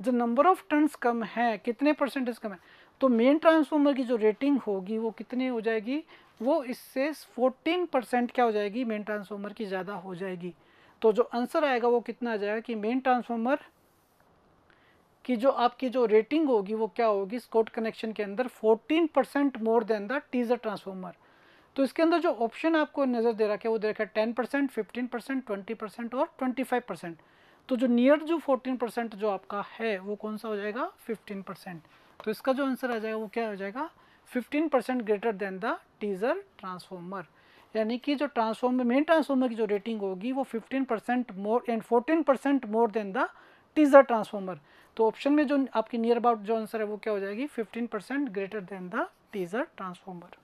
जो नंबर ऑफ टर्न्स कम है, कितने परसेंटेज कम है, तो मेन ट्रांसफॉर्मर की जो रेटिंग होगी वो कितनी हो जाएगी, वो इससे 14% क्या हो जाएगी, मेन ट्रांसफॉर्मर की ज़्यादा हो जाएगी। तो जो आंसर आएगा वो कितना आ जाएगा कि मेन ट्रांसफॉर्मर की जो आपकी जो रेटिंग होगी वो क्या होगी स्कॉट कनेक्शन के अंदर, 14% मोर देन द टीजर ट्रांसफॉर्मर। तो इसके अंदर जो ऑप्शन आपको नज़र दे रखा है वो दे रखा है 10%, 15%, 20% और 25%। तो जो नियर जो 14% जो आपका है वो कौन सा हो जाएगा, 15%। तो इसका जो आंसर आ जाएगा वो क्या हो जाएगा, 15% greater than the teaser transformer. यानी कि जो ट्रांसफॉर्मर मेन ट्रांसफॉर्मर की जो रेटिंग होगी वो 15% more and 14% more than the teaser transformer. तो ऑप्शन में जो आपकी नियर अबाउट जो आंसर है वो क्या हो जाएगी, 15% greater than the teaser transformer.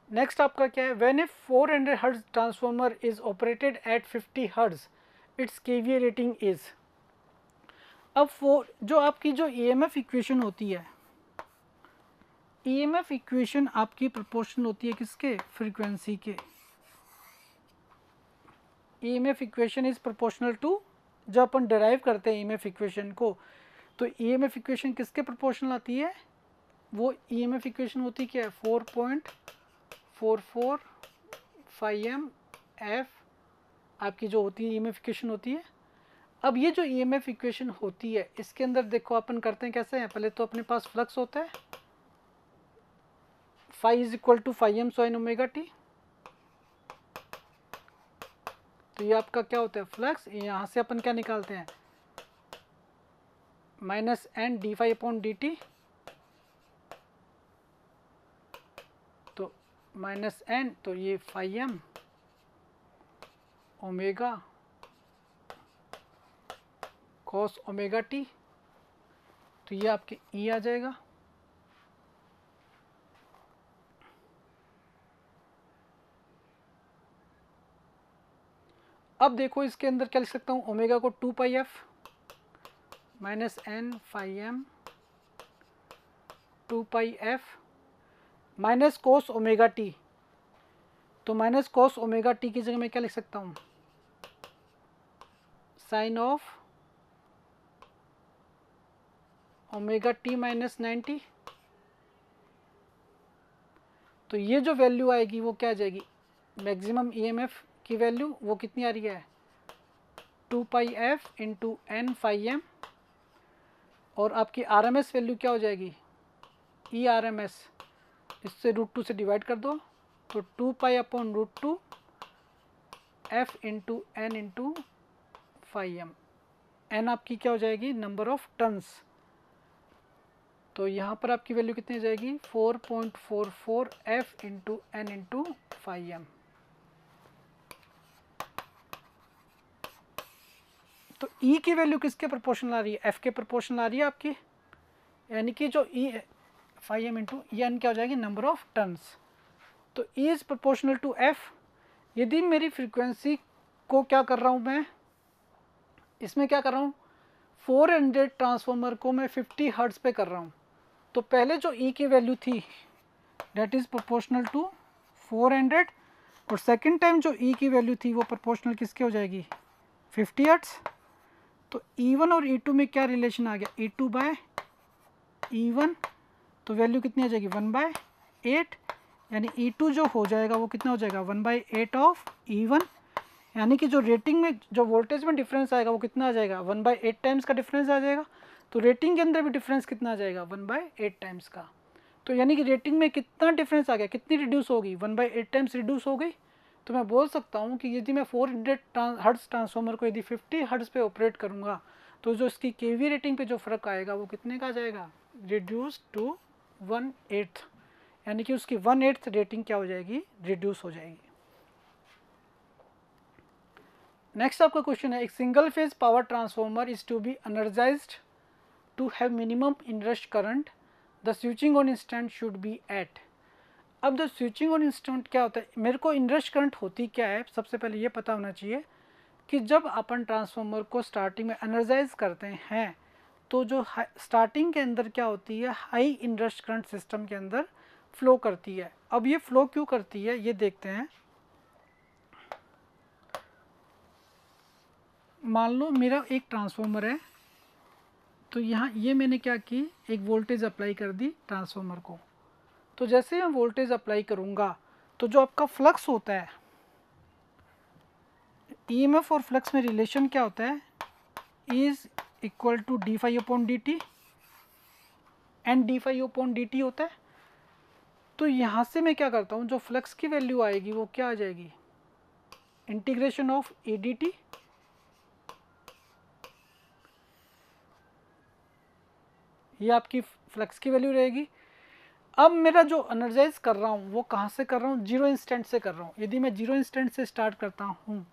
Next आपका क्या है, when A 400 hertz transformer is operated at 50 hertz it's KVA rating is. अब जो आपकी जो ईएमएफ इक्वेशन होती है, ईएमएफ इक्वेशन आपकी प्रोपोर्शनल होती है किसके, फ्रीक्वेंसी के। EMF equation is proportional to, जब अपन डिराइव करते हैं ईएमएफ इक्वेशन को, तो ईएमएफ इक्वेशन किसके प्रोपोर्शनल आती है, वो ईएमएफ इक्वेशन होती क्या है, 4.44 F आपकी जो होती है ईएमएफ इक्वेशन होती है। अब ये जो ईएमएफ इक्वेशन होती है इसके अंदर देखो अपन करते हैं कैसे हैं, पहले तो अपने पास फ्लक्स होता है, phi is equal to phi M sine omega T. तो ये आपका क्या होता है फ्लक्स, यहाँ से अपन क्या निकालते हैं, minus N D phi upon D T, तो माइनस एन, तो ये phi M omega cos omega T, तो ये आपके ई आ जाएगा। अब देखो इसके अंदर क्या लिख सकता हूँ, ओमेगा को 2 pi f minus n phi m 2 pi f minus cos omega T. तो माइनस कोस ओमेगा टी की जगह मैं क्या लिख सकता हूँ, sine of omega t minus 90। तो ये जो वैल्यू आएगी वो क्या आ जाएगी, मैक्सिमम ईएमएफ की वैल्यू वो कितनी आ रही है, 2 pi f into n phi m, और आपकी आरएमएस वैल्यू क्या हो जाएगी, ई आर एम एस, इससे √2 से डिवाइड कर दो, तो 2 pi upon √2 F into N into phi M. N आपकी क्या हो जाएगी, नंबर ऑफ टर्न्स। तो यहाँ पर आपकी वैल्यू कितनी हो जाएगी, 4.44 F into N into phi M. तो ई की वैल्यू किसके प्रोपोर्शनल आ रही है, एफ के प्रोपोर्शनल आ रही है आपकी, यानी कि जो E phi M into N क्या हो जाएगी, नंबर ऑफ टर्न्स। तो E is proportional to F. यदि मेरी फ्रीक्वेंसी को क्या कर रहा हूँ मैं, इसमें क्या कर रहा हूँ, 400 ट्रांसफॉर्मर को मैं 50 हर्ट्ज पे कर रहा हूँ, तो पहले जो ई की वैल्यू थी डेट इज़ प्रोपोर्शनल टू 400, और सेकंड टाइम जो ई की वैल्यू थी वो प्रोपोर्शनल किसके हो जाएगी, 50 हर्ट्ज। तो E1 और E2 में क्या रिलेशन आ गया, E2 बाय E1, तो वैल्यू कितनी आ जाएगी 1/8, यानी E2 जो हो जाएगा वो कितना हो जाएगा 1/8 ऑफ E1, यानी कि जो रेटिंग में जो वोल्टेज में डिफरेंस आएगा वो कितना आ जाएगा 1/8 टाइम्स का डिफरेंस आ जाएगा। तो रेटिंग के अंदर भी डिफरेंस कितना आ जाएगा 1/8 टाइम्स का। तो यानी कि रेटिंग में कितना डिफरेंस आ गया, कितनी रिड्यूस होगी, 1/8 टाइम्स रिड्यूस हो गई। तो मैं बोल सकता हूँ कि यदि मैं 400 हर्ट्ज ट्रांसफॉर्मर को यदि 50 हर्ट्ज पे ऑपरेट करूँगा तो जो इसकी केवी रेटिंग पे जो फ़र्क आएगा वो कितने का आ जाएगा, रिड्यूस टू 1/8, यानी कि उसकी 1/8 रेटिंग क्या हो जाएगी, रिड्यूस हो जाएगी। नेक्स्ट आपका क्वेश्चन है, एक single phase power transformer is to be energized to have minimum inrush current, the switching on instant should be at. अब द स्विचिंग ऑन इंस्टेंट क्या होता है, मेरे को इनरश करंट होती क्या है, सबसे पहले ये पता होना चाहिए कि जब अपन ट्रांसफॉर्मर को स्टार्टिंग में एनर्जाइज करते हैं तो जो स्टार्टिंग के अंदर क्या होती है, हाई इनरश करंट सिस्टम के अंदर फ्लो करती है। अब ये फ्लो क्यों करती है ये देखते हैं। मान लो मेरा एक ट्रांसफार्मर है, तो यहाँ ये मैंने क्या की, एक वोल्टेज अप्लाई कर दी ट्रांसफार्मर को। तो जैसे मैं वोल्टेज अप्लाई करूँगा तो जो आपका फ्लक्स होता है, ईएमएफ और फ्लक्स में रिलेशन क्या होता है, is equal to D phi upon D T, and D phi upon D T होता है। तो यहाँ से मैं क्या करता हूँ, जो फ्लक्स की वैल्यू आएगी वो क्या आ जाएगी, integration of A D T, ये आपकी फ्लक्स की वैल्यू रहेगी। अब मेरा जो एनर्जाइज कर रहा हूँ वो कहाँ से कर रहा हूँ, जीरो इंस्टेंट से कर रहा हूँ। यदि मैं जीरो इंस्टेंट से स्टार्ट करता हूँ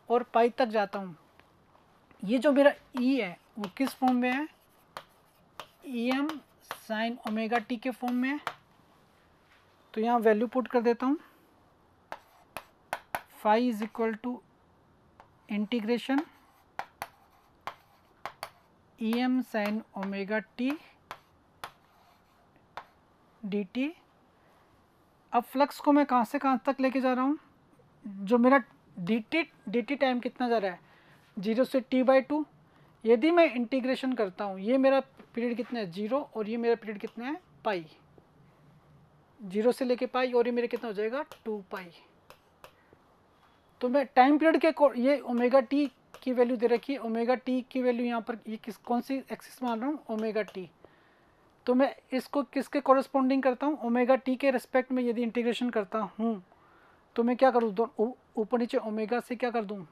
और पाई तक जाता हूँ, ये जो मेरा ई है वो किस फॉर्म में है, E M sine omega T के फॉर्म में है। तो यहाँ वैल्यू पुट कर देता हूँ, phi is equal to integration E M sine omega T D T. अब फ्लक्स को मैं कहाँ से कहाँ तक लेके जा रहा हूँ, जो मेरा डी टी टाइम कितना जा रहा है, 0 से t/2। यदि मैं इंटीग्रेशन करता हूँ, ये मेरा पीरियड कितना है 0 और ये मेरा पीरियड कितना है पाई, 0 से लेके पाई, और ये मेरा कितना हो जाएगा 2 पाई। तो मैं टाइम पीरियड के ये ओमेगा टी की वैल्यू दे रखी है, ओमेगा टी की वैल्यू यहाँ पर ये कौन सी एक्सिस मान रहा हूँ, ओमेगा टी। तो मैं इसको किसके कॉरेस्पॉन्डिंग करता हूँ, ओमेगा टी के रेस्पेक्ट में यदि इंटीग्रेशन करता हूँ तो मैं क्या करूँ, ऊपर नीचे ओमेगा से क्या कर दूँ,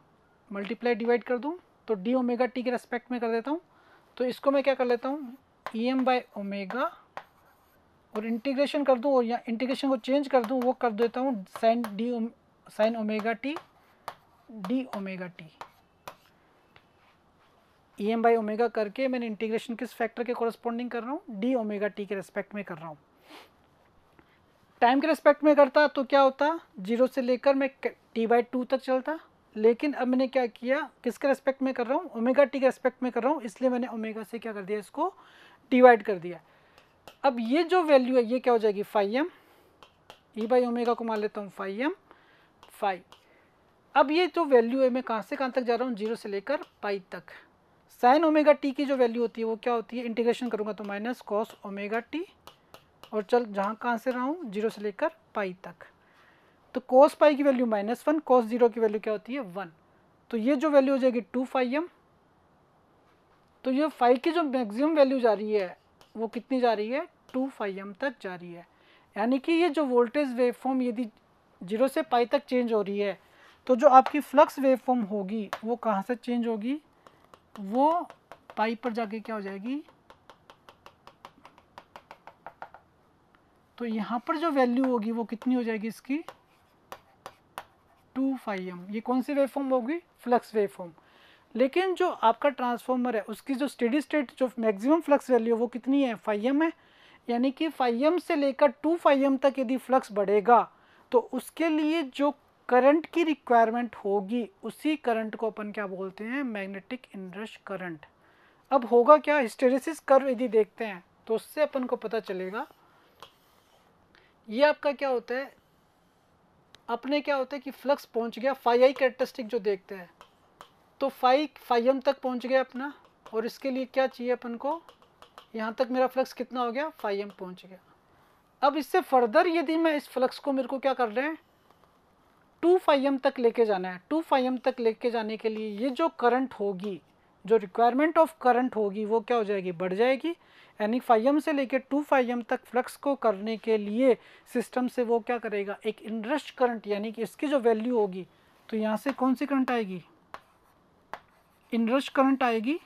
मल्टीप्लाई डिवाइड कर दूँ, तो डी ओमेगा टी के रेस्पेक्ट में कर देता हूँ। तो इसको मैं क्या कर लेता हूँ, ई एम बाई ओमेगा, और इंटीग्रेशन कर दूँ, और या इंटीग्रेशन को चेंज कर दूँ, वो कर देता हूँ sine omega T D omega T. E M by omega करके मैंने इंटीग्रेशन किस फैक्टर के कॉरेस्पॉन्डिंग कर रहा हूँ, डी ओमेगा टी के रेस्पेक्ट में कर रहा हूँ। टाइम के रेस्पेक्ट में करता तो क्या होता, 0 से लेकर मैं t/2 तक चलता। लेकिन अब मैंने क्या किया, किसके रेस्पेक्ट में कर रहा हूँ, ओमेगा टी के रेस्पेक्ट में कर रहा हूँ, इसलिए मैंने ओमेगा से क्या कर दिया, इसको डिवाइड कर दिया। अब ये जो वैल्यू है ये क्या हो जाएगी, phi M, E by omega को मान लेता हूँ फाई एम फाई। अब ये जो वैल्यू है मैं कहाँ से कहाँ तक जा रहा हूँ, 0 से लेकर पाई तक। साइन ओमेगा टी की जो वैल्यू होती है वो क्या होती है, इंटीग्रेशन करूँगा तो माइनस कॉस ओमेगा टी, और चल जहाँ कहाँ से रहा हूँ, 0 से लेकर पाई तक। तो कोस पाई की वैल्यू -1, कोस 0 की वैल्यू क्या होती है 1। तो ये जो वैल्यू हो जाएगी 2 फाई एम। तो ये फाई की जो मैक्सिमम वैल्यू जा रही है वो कितनी जा रही है, 2 फाई एम तक जा रही है। यानी कि ये जो वोल्टेज वेवफॉर्म यदि 0 से पाई तक चेंज हो रही है, तो जो आपकी फ्लक्स वेवफॉर्म होगी वो कहाँ से चेंज होगी, वो पाई पर जाके क्या हो जाएगी। तो यहाँ पर जो वैल्यू होगी वो कितनी हो जाएगी इसकी, 2 फाई एम। ये कौन सी वेवफॉर्म होगी, फ्लक्स वेवफॉर्म। लेकिन जो आपका ट्रांसफॉर्मर है उसकी जो स्टेडी स्टेट जो मैक्सिमम फ्लक्स वैल्यू है वो कितनी है, फाई एम है। यानी कि फाई एम से लेकर 2 फाई एम तक यदि फ्लक्स बढ़ेगा तो उसके लिए जो करंट की रिक्वायरमेंट होगी, उसी करंट को अपन क्या बोलते हैं, मैग्नेटिक इनरश करंट। अब होगा क्या, हिस्टेरेसिस कर्व यदि देखते हैं तो उससे अपन को पता चलेगा। ये आपका क्या होता है, अपने क्या होता है कि फ्लक्स पहुंच गया, फाई आई कैरेक्टरिस्टिक जो देखते हैं, तो फाई एम तक पहुंच गया अपना, और इसके लिए क्या चाहिए अपन को, यहाँ तक मेरा फ्लक्स कितना हो गया, फाई एम पहुंच गया। अब इससे फर्दर यदि मैं इस फ्लक्स को, मेरे को क्या कर रहे हैं, 2 फाई एम तक लेके जाना है। 2 फाई एम तक लेके जाने के लिए ये जो करंट होगी, जो रिक्वायरमेंट ऑफ करंट होगी वो क्या हो जाएगी, बढ़ जाएगी। यानी फाई एम से लेके 2 फाई एम तक फ्लक्स को करने के लिए सिस्टम से वो क्या करेगा, एक इनरश करंट, यानी कि इसकी जो वैल्यू होगी, तो यहाँ से कौन सी करंट आएगी, इनरश करंट आएगी।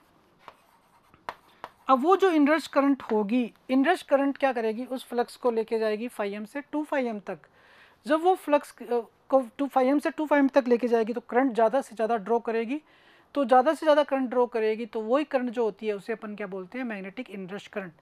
अब वो जो इनरश करंट होगी, इनरश करंट क्या करेगी, उस फ्लक्स को लेके जाएगी फाई एम से 2 फाई एम तक। जब वो फ्लक्स को 2 फाई एम से 2 फाई एम तक लेके जाएगी तो करंट ज़्यादा से ज़्यादा ड्रॉ करेगी। तो ज़्यादा से ज़्यादा करंट ड्रॉ करेगी तो वही करंट जो होती है उसे अपन क्या बोलते हैं, मैग्नेटिक इनरश करंट।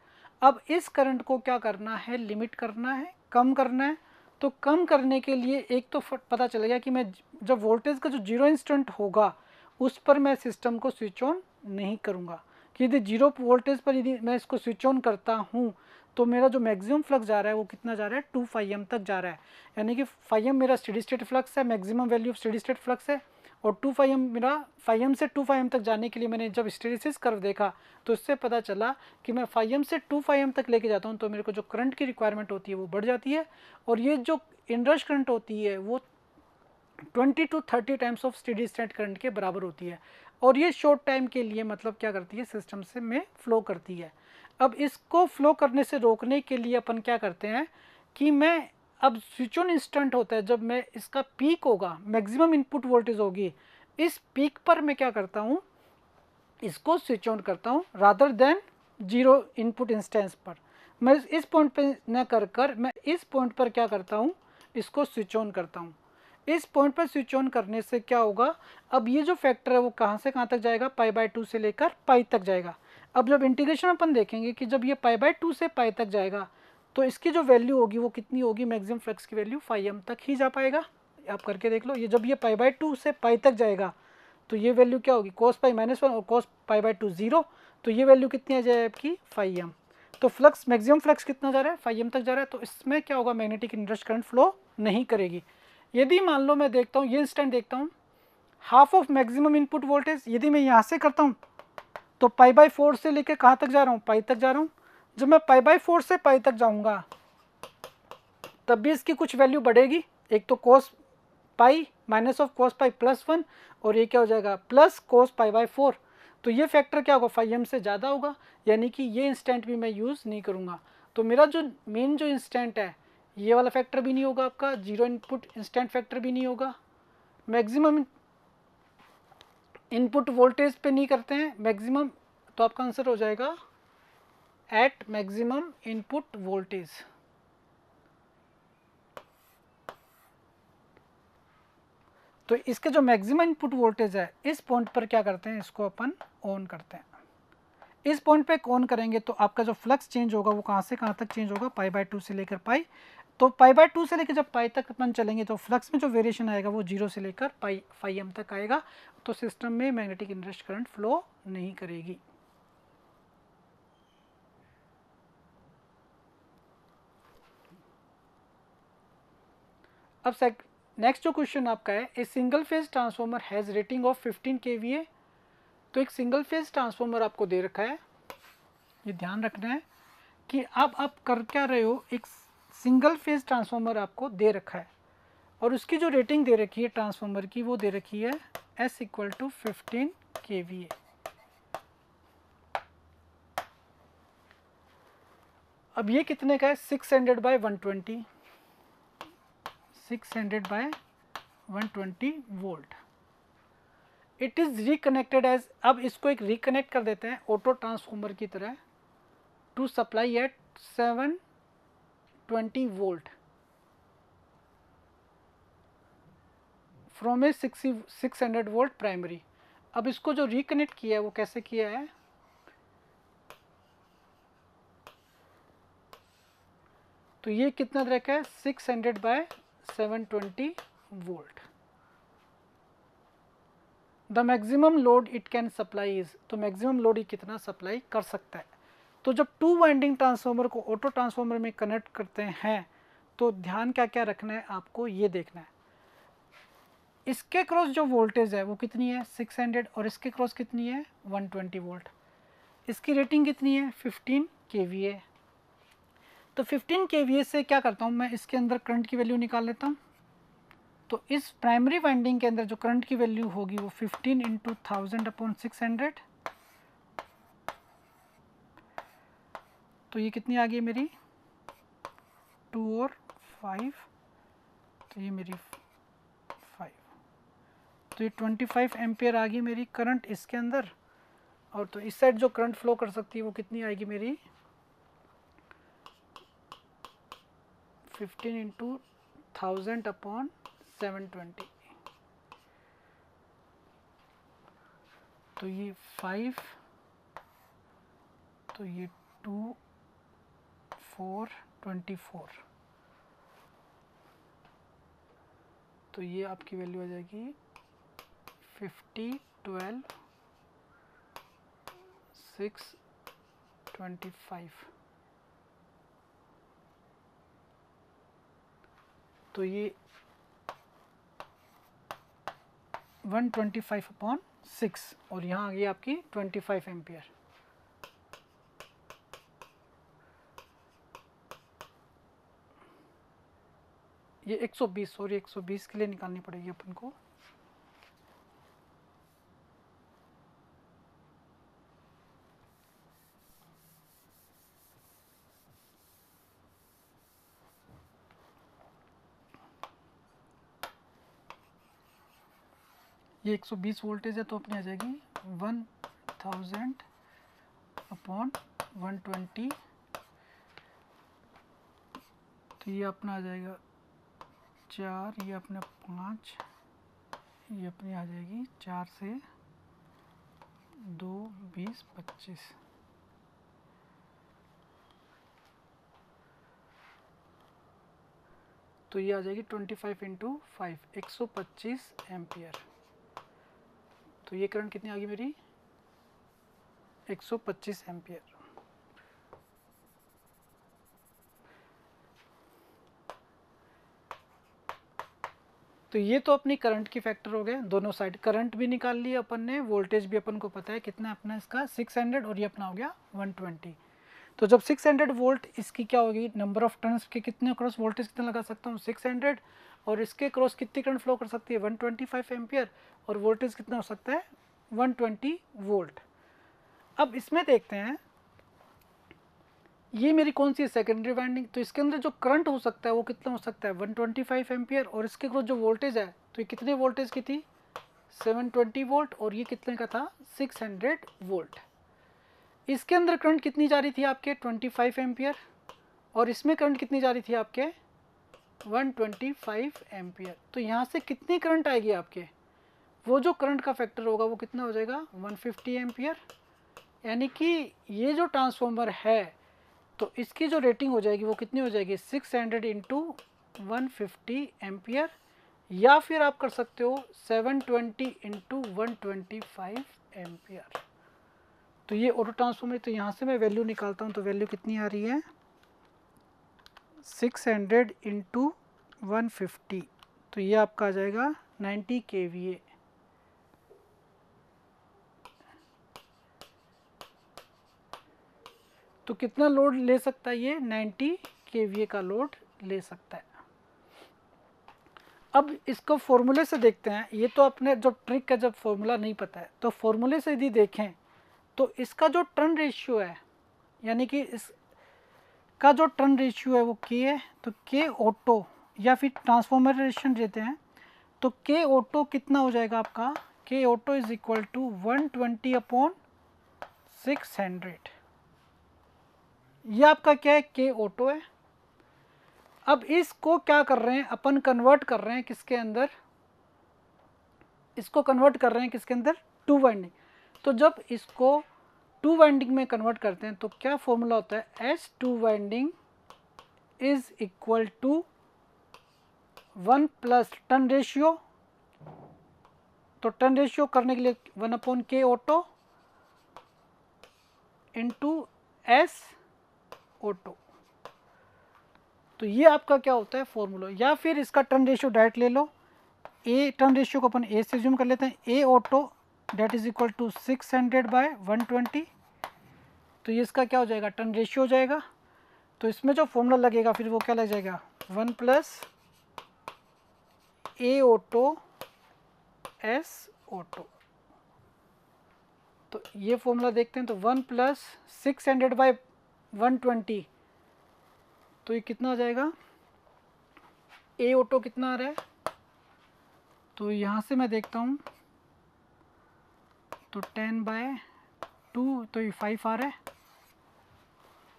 अब इस करंट को क्या करना है, लिमिट करना है, कम करना है। तो कम करने के लिए एक तो पता चलेगा कि मैं जब वोल्टेज का जो 0 इंस्टेंट होगा उस पर मैं सिस्टम को स्विच ऑन नहीं करूँगा, कि यदि 0 वोल्टेज पर यदि मैं इसको स्विच ऑन करता हूँ तो मेरा जो मैक्सिमम फ्लक्स जा रहा है वो कितना जा रहा है 2 फाई एम तक जा रहा है, यानी कि फाई एम मेरा स्टेडी स्टेट फ्लक्स है, maximum value of steady state flux है, और 2 फाई एम मेरा फाई एम से 2 फाई एम तक जाने के लिए मैंने जब हिस्टैरिसीस कर्व देखा तो इससे पता चला कि मैं फाई एम से 2 फाई एम तक लेके जाता हूँ तो मेरे को जो करंट की रिक्वायरमेंट होती है वो बढ़ जाती है, और ये जो इनरश करंट होती है वो 20 to 30 times of steady state current के बराबर होती है, और ये शॉर्ट टाइम के लिए मतलब क्या करती है सिस्टम से में फ्लो करती है। अब इसको फ्लो करने से रोकने के लिए अपन क्या करते हैं कि मैं अब स्विच ऑन इंस्टेंट होता है जब मैं इसका पीक होगा, मैक्सिमम इनपुट वोल्टेज होगी, इस पीक पर मैं क्या करता हूँ इसको स्विच ऑन करता हूँ rather than zero input instance पर। मैं इस पॉइंट पे न कर मैं इस पॉइंट पर क्या करता हूँ इसको स्विच ऑन करता हूँ। इस पॉइंट पर स्विच ऑन करने से क्या होगा, अब ये जो फैक्टर है वो कहाँ से कहाँ तक जाएगा, π/2 से लेकर पाई तक जाएगा। अब जब इंटीग्रेशन अपन देखेंगे कि जब ये π/2 से पाई तक जाएगा तो इसकी जो वैल्यू होगी वो कितनी होगी, मैक्सिमम फ्लक्स की वैल्यू फाई एम तक ही जा पाएगा। आप करके देख लो, ये जब ये π/2 से पाई तक जाएगा तो ये वैल्यू क्या होगी cos π-1 और cos π/2 0, तो ये वैल्यू कितनी आ जाए आपकी फाई एम। तो फ्लक्स मैक्सिमम फ्लक्स कितना जा रहा है फाई एम तक जा रहा है, तो इसमें क्या होगा मैग्नेटिक इंडक्शन करंट फ्लो नहीं करेगी। यदि मान लो मैं देखता हूँ ये इंस्टेंट देखता हूँ half of maximum input voltage, यदि मैं यहाँ से करता हूँ तो π/4 से लेकर कहाँ तक जा रहा हूँ पाई तक जा रहा हूँ। जब मैं π/4 से पाई तक जाऊँगा तब भी इसकी कुछ वैल्यू बढ़ेगी, एक तो cos pi minus of cos पाई +1 और ये क्या हो जाएगा प्लस cos π/4, तो ये फैक्टर क्या होगा फाई एम से ज़्यादा होगा, यानी कि ये इंस्टेंट भी मैं यूज़ नहीं करूँगा। तो मेरा जो मेन जो इंस्टेंट है ये वाला फैक्टर भी नहीं होगा, आपका जीरो इनपुट इंस्टेंट फैक्टर भी नहीं होगा, मैक्सिमम इनपुट वोल्टेज पे नहीं करते हैं मैक्सिमम, तो आपका आंसर हो जाएगा एट मैक्सिमम इनपुट वोल्टेज। तो इसके जो मैक्सिमम इनपुट वोल्टेज है इस पॉइंट पर क्या करते हैं इसको अपन ऑन करते हैं। इस पॉइंट पे ऑन करेंगे तो आपका जो फ्लक्स चेंज होगा वो कहाँ से कहाँ तक चेंज होगा π/2 से लेकर पाई, तो π/2 से लेकर जब पाई तक अपन चलेंगे तो फ्लक्स में जो वेरिएशन आएगा वो 0 से लेकर पाई फाई एम तक आएगा, तो सिस्टम में मैग्नेटिक इंडक्शन करंट फ्लो नहीं करेगी। अब नेक्स्ट जो क्वेश्चन आपका है, a single phase transformer has rating of 15 kVA। तो एक सिंगल फेज ट्रांसफॉर्मर आपको दे रखा है, ये ध्यान रखना है कि आप कर क्या रहे हो, एक सिंगल फेज ट्रांसफॉर्मर आपको दे रखा है और उसकी जो रेटिंग दे रखी है ट्रांसफॉर्मर की वो दे रखी है S = 15 kVA। अब ये कितने का है 600/120, 600/120 volt. It is reconnected as, अब इसको एक रिकनेक्ट कर देते हैं ऑटो ट्रांसफॉर्मर की तरह, to supply at 720 volt from a 600 volt primary. अब इसको जो रिकनेक्ट किया है वो कैसे किया है, तो ये कितना रखा है 600/720 volt. The maximum load it can supply is, तो मैक्सिमम लोड ये कितना सप्लाई कर सकता है। तो जब टू वाइंडिंग ट्रांसफॉर्मर को ऑटो ट्रांसफॉर्मर में कनेक्ट करते हैं तो ध्यान क्या क्या रखना है आपको, ये देखना है इसके क्रॉस जो वोल्टेज है वो कितनी है 600 और इसके क्रॉस कितनी है 120 वोल्ट। इसकी रेटिंग कितनी है 15 kVA। तो 15 kVA से क्या करता हूँ मैं, इसके अंदर करंट की वैल्यू निकाल लेता हूँ। तो इस प्राइमरी वाइंडिंग के अंदर जो करंट की वैल्यू होगी वो 15 × 1000/600, तो ये कितनी आ गई मेरी 2 और 5, तो ये मेरी 5, तो ये 25 एम्पियर आ गई मेरी करंट इसके अंदर। और तो इस साइड जो करंट फ्लो कर सकती है वो कितनी आएगी मेरी 15 × 1000/720, तो ये 5, तो ये 2, 4, 24, तो ये आपकी वैल्यू आ जाएगी 50, 12, 6, 25। तो ये 125/6 और यहाँ आ गई आपकी 25 एम्पियर। ये 120, सॉरी 120 के लिए निकालनी पड़ेगी अपन को। ये 120 वोल्टेज है तो अपनी आ जाएगी 1000/120। तो ये अपना आ जाएगा 4, ये अपना 5, ये अपनी आ जाएगी 4 से 2, 20, 25। तो ये आ जाएगी 25 × 5, 125 एम्पियर। तो ये करंट कितनी आ गई मेरी 125 एम्पियर। तो ये तो अपनी करंट की फैक्टर हो गए, दोनों साइड करंट भी निकाल लिया अपन ने, वोल्टेज भी अपन को पता है कितना अपना इसका 600 और ये अपना हो गया 120। तो जब 600 वोल्ट इसकी क्या होगी, नंबर ऑफ टर्न्स के कितने क्रॉस वोल्टेज कितना लगा सकता हूँ 600, और इसके क्रॉस कितनी करंट फ्लो कर सकती है 125 एम्पियर, और वोल्टेज कितना हो सकता है 120 वोल्ट। अब इसमें देखते हैं ये मेरी कौन सी है सेकेंडरी वाइंडिंग, तो इसके अंदर जो करंट हो सकता है वो कितना हो सकता है 125 एम्पियर, और इसके क्रॉस जो वोल्टेज है तो ये कितने वोल्टेज की थी 720 वोल्ट, और ये कितने का था 600 वोल्ट। इसके अंदर करंट कितनी जा रही थी आपके 25 एम्पियर, और इसमें करंट कितनी जा रही थी आपके 125 एम्पियर। तो यहाँ से कितनी करंट आएगी आपके, वो जो करंट का फैक्टर होगा वो कितना हो जाएगा 150 एम्पियर। यानी कि ये जो ट्रांसफॉर्मर है तो इसकी जो रेटिंग हो जाएगी वो कितनी हो जाएगी 600 × 150 एम्पियर, या फिर आप कर सकते हो 720 × 125 एम्पियर। तो ये ऑटो ट्रांसफॉर्मर, तो यहाँ से मैं वैल्यू निकालता हूँ तो वैल्यू कितनी आ रही है 600 × 150, तो ये आपका आ जाएगा 90 kVA। तो कितना लोड ले सकता है ये 90 kVA का लोड ले सकता है। अब इसको फॉर्मूले से देखते हैं, ये तो अपने जो ट्रिक का जब फॉर्मूला नहीं पता है तो फॉर्मूले से यदि देखें तो इसका जो टर्न रेशियो है, यानी कि इसका जो टर्न रेशियो है वो के है, तो के ऑटो या फिर ट्रांसफॉर्मरेशन देते हैं तो के ऑटो कितना हो जाएगा आपका, के ऑटो इज इक्वल टू 120/600। ये आपका क्या है के ऑटो है। अब इसको क्या कर रहे हैं अपन, कन्वर्ट कर रहे हैं किसके अंदर, इसको कन्वर्ट कर रहे हैं किसके अंदर टू वाइंडिंग। तो जब इसको टू वाइंडिंग में कन्वर्ट करते हैं तो क्या फॉर्मूला होता है S2 winding is equal to 1 + turn ratio. तो टर्न रेशियो करने के लिए 1/k auto into S auto. तो ये आपका क्या होता है फॉर्मूला, या फिर इसका टर्न रेशियो डायरेक्ट ले लो, ए टर्न रेशियो को अपन ए से ज्यूम कर लेते हैं, a auto date is equal to 600/120। तो ये इसका क्या हो जाएगा टर्न रेशियो हो जाएगा। तो इसमें जो फॉर्मूला लगेगा फिर वो क्या लग जाएगा 1 + ए ऑटो S ऑटो। तो ये फॉर्मूला देखते हैं, तो 1 + 600/120, तो ये कितना आ जाएगा, ए ऑटो कितना आ रहा है, तो यहाँ से मैं देखता हूँ तो 10/2, तो ये 5 आ रहा है।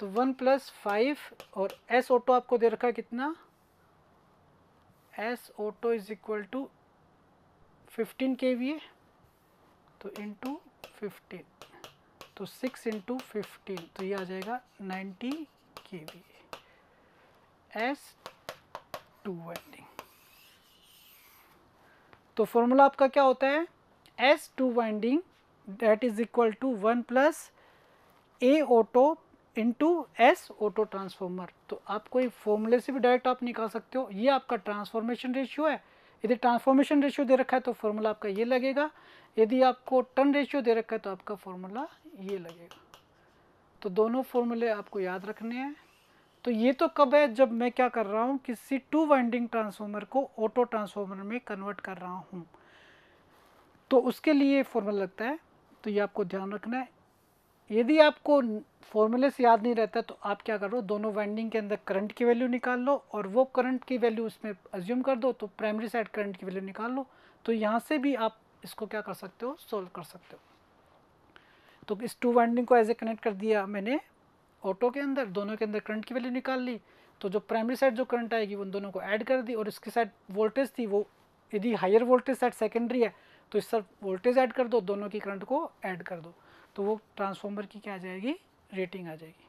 तो 1 + 5 और एस ऑटो आपको दे रखा है कितना, S auto is equal to 15 kVA, तो इंटू 15, तो 6 × 15, तो ये आ जाएगा 90 kVA S2 वाइंडिंग। तो फॉर्मूला आपका क्या होता है S2 winding that is equal to 1 + a auto into S auto transformer. तो आप कोई फॉर्मूले से भी डायरेक्ट आप निकाल सकते हो। ये आपका ट्रांसफॉर्मेशन रेशियो है। यदि ट्रांसफॉर्मेशन रेशियो दे रखा है तो फॉर्मूला आपका ये लगेगा। यदि आपको टर्न रेशियो दे रखा है तो आपका फॉर्मूला ये लगेगा। तो दोनों फॉर्मूले आपको याद रखने हैं। तो ये तो कब है, जब मैं क्या कर रहा हूँ, किसी 2 वाइंडिंग ट्रांसफॉर्मर को ऑटो ट्रांसफॉर्मर में कन्वर्ट कर रहा हूँ, तो उसके लिए फॉर्मूला लगता है। तो ये आपको ध्यान रखना है। यदि आपको फॉर्मूले से याद नहीं रहता तो आप क्या करो, दोनों वाइंडिंग के अंदर करंट की वैल्यू निकाल लो और वो करंट की वैल्यू उसमें अज्यूम कर दो, तो प्राइमरी साइड करंट की वैल्यू निकाल लो। तो यहाँ से भी आप इसको क्या कर सकते हो, सोल्व कर सकते हो। तो इस 2 वाइंडिंग को ऐसे कनेक्ट कर दिया मैंने ऑटो के अंदर, दोनों के अंदर करंट की वैल्यू निकाल ली। तो जो प्राइमरी साइड जो करंट आएगी उन दोनों को ऐड कर दी, और इसकी साइड वोल्टेज थी वो, यदि हायर वोल्टेज साइड सेकेंडरी है तो इस साइड वोल्टेज ऐड कर दो, दोनों की करंट को ऐड कर दो, तो वो ट्रांसफॉर्मर की क्या आ जाएगी, रेटिंग आ जाएगी।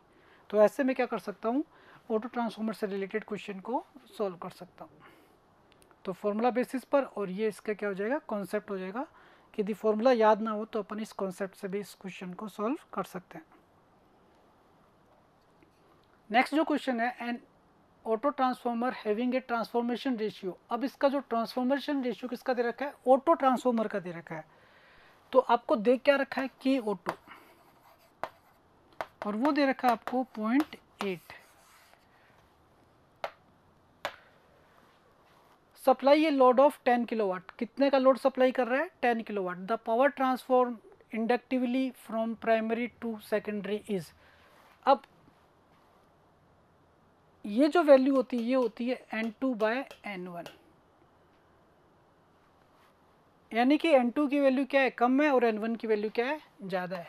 तो ऐसे में क्या कर सकता हूँ, ऑटो ट्रांसफॉर्मर से रिलेटेड क्वेश्चन को सॉल्व कर सकता हूँ। तो फॉर्मूला बेसिस पर, और ये इसका क्या हो जाएगा, कॉन्सेप्ट हो जाएगा। कि यदि फॉर्मूला याद ना हो तो अपन इस कॉन्सेप्ट से भी इस क्वेश्चन को सॉल्व कर सकते हैं। नेक्स्ट जो क्वेश्चन है, N auto transformer having a transformation ratio. अब इसका जो ट्रांसफॉर्मेशन रेशियो किसका दे रखा है, ऑटो ट्रांसफॉर्मर का दे रखा है। तो आपको दे क्या रखा है, के ऑटो, और वो दे रखा है आपको 0.8। Supply a load of 10 kilowatt. कितने का लोड सप्लाई कर रहा है, 10 kilowatt. The power transform inductively from primary to secondary is. अब ये जो वैल्यू होती है ये होती है N2/N1, यानी कि N2 की वैल्यू क्या है, कम है, और N1 की वैल्यू क्या है, ज़्यादा है।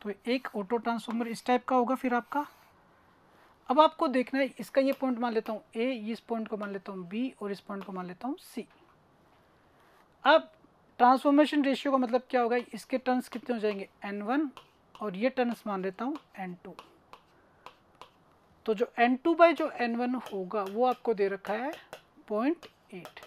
तो एक ऑटो ट्रांसफॉर्मर इस टाइप का होगा फिर आपका। अब आपको देखना है, इसका ये पॉइंट मान लेता हूँ A, इस पॉइंट को मान लेता हूँ B, और इस पॉइंट को मान लेता हूँ C। अब ट्रांसफॉर्मेशन रेशियो का मतलब क्या होगा, इसके टर्न्स कितने हो जाएंगे, N1, और ये टर्न्स मान लेता हूँ N2। तो जो N2/N1 होगा वो आपको दे रखा है 0.8,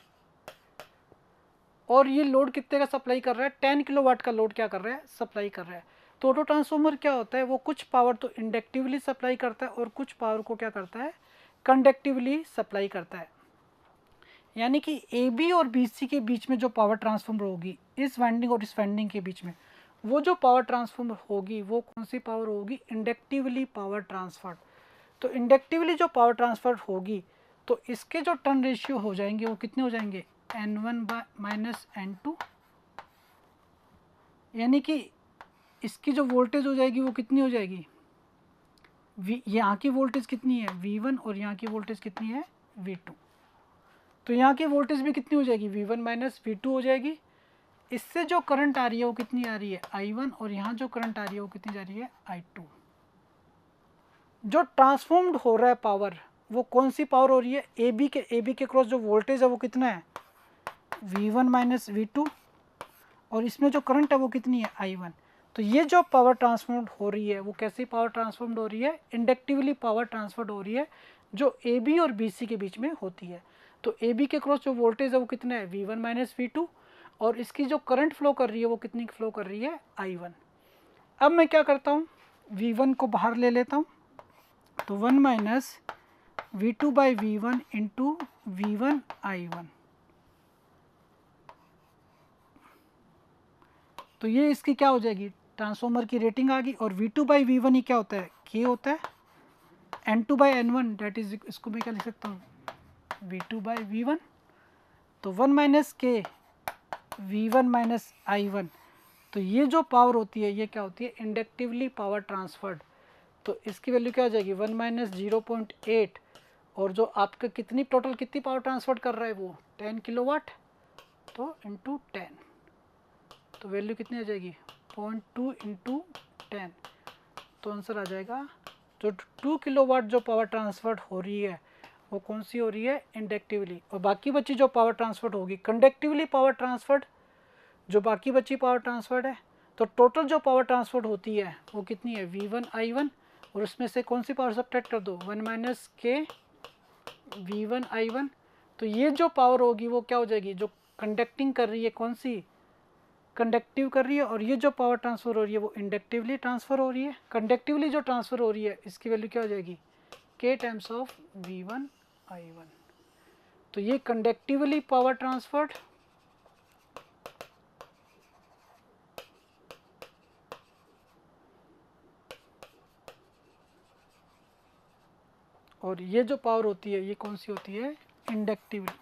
और ये लोड कितने का सप्लाई कर रहा है, 10 किलोवाट का लोड क्या कर रहा है, सप्लाई कर रहा है। तो ऑटो ट्रांसफॉर्मर क्या होता है, वो कुछ पावर तो इंडक्टिवली सप्लाई करता है और कुछ पावर को क्या करता है, कंडक्टिवली सप्लाई करता है। यानी कि ए बी और बी सी के बीच में जो पावर ट्रांसफॉर्मर होगी, इस वाइंडिंग और इस वाइंडिंग के बीच में, वो जो पावर ट्रांसफॉर्मर होगी वो कौन सी पावर होगी, इंडक्टिवली पावर ट्रांसफर। तो इंडक्टिवली जो पावर ट्रांसफर होगी तो इसके जो टर्न रेशियो हो जाएंगे वो कितने हो जाएंगे, N1/-N2। यानी कि इसकी जो वोल्टेज हो जाएगी वो कितनी हो जाएगी, यहाँ की वोल्टेज कितनी है V1, और यहाँ की वोल्टेज कितनी है V2। तो यहाँ की वोल्टेज भी कितनी हो जाएगी, V1-V2 हो जाएगी। इससे जो करंट आ रही है वो कितनी आ रही है, I1, और यहाँ जो करंट आ रही है वो कितनी जा रही है, I2। जो ट्रांसफॉर्म्ड हो रहा है पावर, वो कौन सी पावर हो रही है, ए बी के क्रॉस जो वोल्टेज है वो कितना है, V1-V2, और इसमें जो करंट है वो कितनी है, I1। तो ये जो पावर ट्रांसफॉर्म्ड हो रही है वो कैसी पावर ट्रांसफॉर्म्ड हो रही है, इंडक्टिवली पावर ट्रांसफर्ड हो रही है, जो ए बी और बी सी के बीच में होती है। तो ए बी के क्रॉस जो वोल्टेज है वो कितना है, V1-V2, और इसकी जो करंट फ्लो कर रही है वो कितनी फ्लो कर रही है, I1। अब मैं क्या करता हूँ, V1 को बाहर ले लेता हूँ, तो 1-V2/V1 इंटू V1I1। तो ये इसकी क्या हो जाएगी, ट्रांसफॉर्मर की रेटिंग आ गई। और V2/V1 ही क्या होता है, K होता है, N2/N1 डेट इज, इसको मैं क्या लिख सकता हूँ, V2/V1। तो 1 - K V1-I1। तो ये जो पावर होती है ये क्या होती है, इंडक्टिवली पावर ट्रांसफर्ड। तो इसकी वैल्यू क्या हो जाएगी, 1 - 0.8, और जो आपका कितनी टोटल कितनी पावर ट्रांसफर कर रहा है वो 10 किलोवाट, तो इंटू 10, तो वैल्यू कितनी आ जाएगी, 0.2 इंटू 10। तो आंसर आ जाएगा, जो 2 किलोवाट जो पावर ट्रांसफर हो रही है वो कौन सी हो रही है, इंडक्टिवली, और बाकी बची जो पावर ट्रांसफर होगी कंडक्टिवली पावर ट्रांसफर्ड, जो बाकी बची पावर ट्रांसफर्ड है। तो टोटल जो पावर ट्रांसफर होती है वो कितनी है, V1I1, और उसमें से कौन सी पावर सब्ट्रैक्ट कर दो, 1 - K V1I1। तो ये जो पावर होगी वो क्या हो जाएगी, जो कंडक्टिंग कर रही है, कौन सी कंडक्टिव कर रही है, और ये जो पावर ट्रांसफ़र हो रही है वो इंडक्टिवली ट्रांसफ़र हो रही है। कंडक्टिवली जो ट्रांसफ़र हो रही है इसकी वैल्यू क्या हो जाएगी, k times of V1 I1। तो ये कंडक्टिवली पावर ट्रांसफर्ड, और ये जो पावर होती है ये कौन सी होती है, इंडक्टिवली।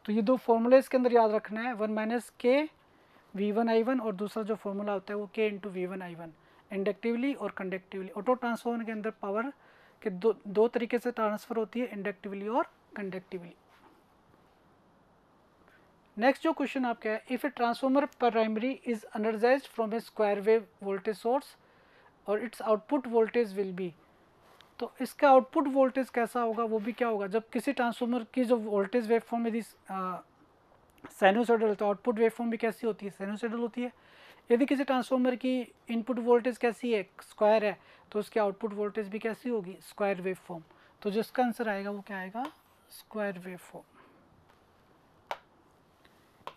तो ये दो फॉर्मूले इसके अंदर याद रखना है, 1 माइनस के V1 I1, और दूसरा जो फॉर्मूला होता है वो k into V1 I1, inductively और कंडक्टिवली। ऑटो ट्रांसफॉर्मर के अंदर पावर के दो तरीके से ट्रांसफ़र होती है, इंडक्टिवली और कंडक्टिवली। नेक्स्ट जो क्वेश्चन आपका है, if a transformer primary is energised from a square wave voltage source और its output voltage will be. तो इसका आउटपुट वोल्टेज कैसा होगा, वो भी क्या होगा, जब किसी ट्रांसफॉर्मर की जो वोल्टेज वेव फॉर्म यदि साइनोसॉइडल, तो आउटपुट वेव फॉर्म भी कैसी होती है, साइनोसॉइडल होती है। यदि किसी ट्रांसफॉर्मर की इनपुट वोल्टेज कैसी है, स्क्वायर है, तो उसकी आउटपुट वोल्टेज भी कैसी होगी, स्क्वायर वेव फॉर्म। तो जिसका आंसर आएगा वो क्या आएगा, स्क्वायर वेव फॉर्म।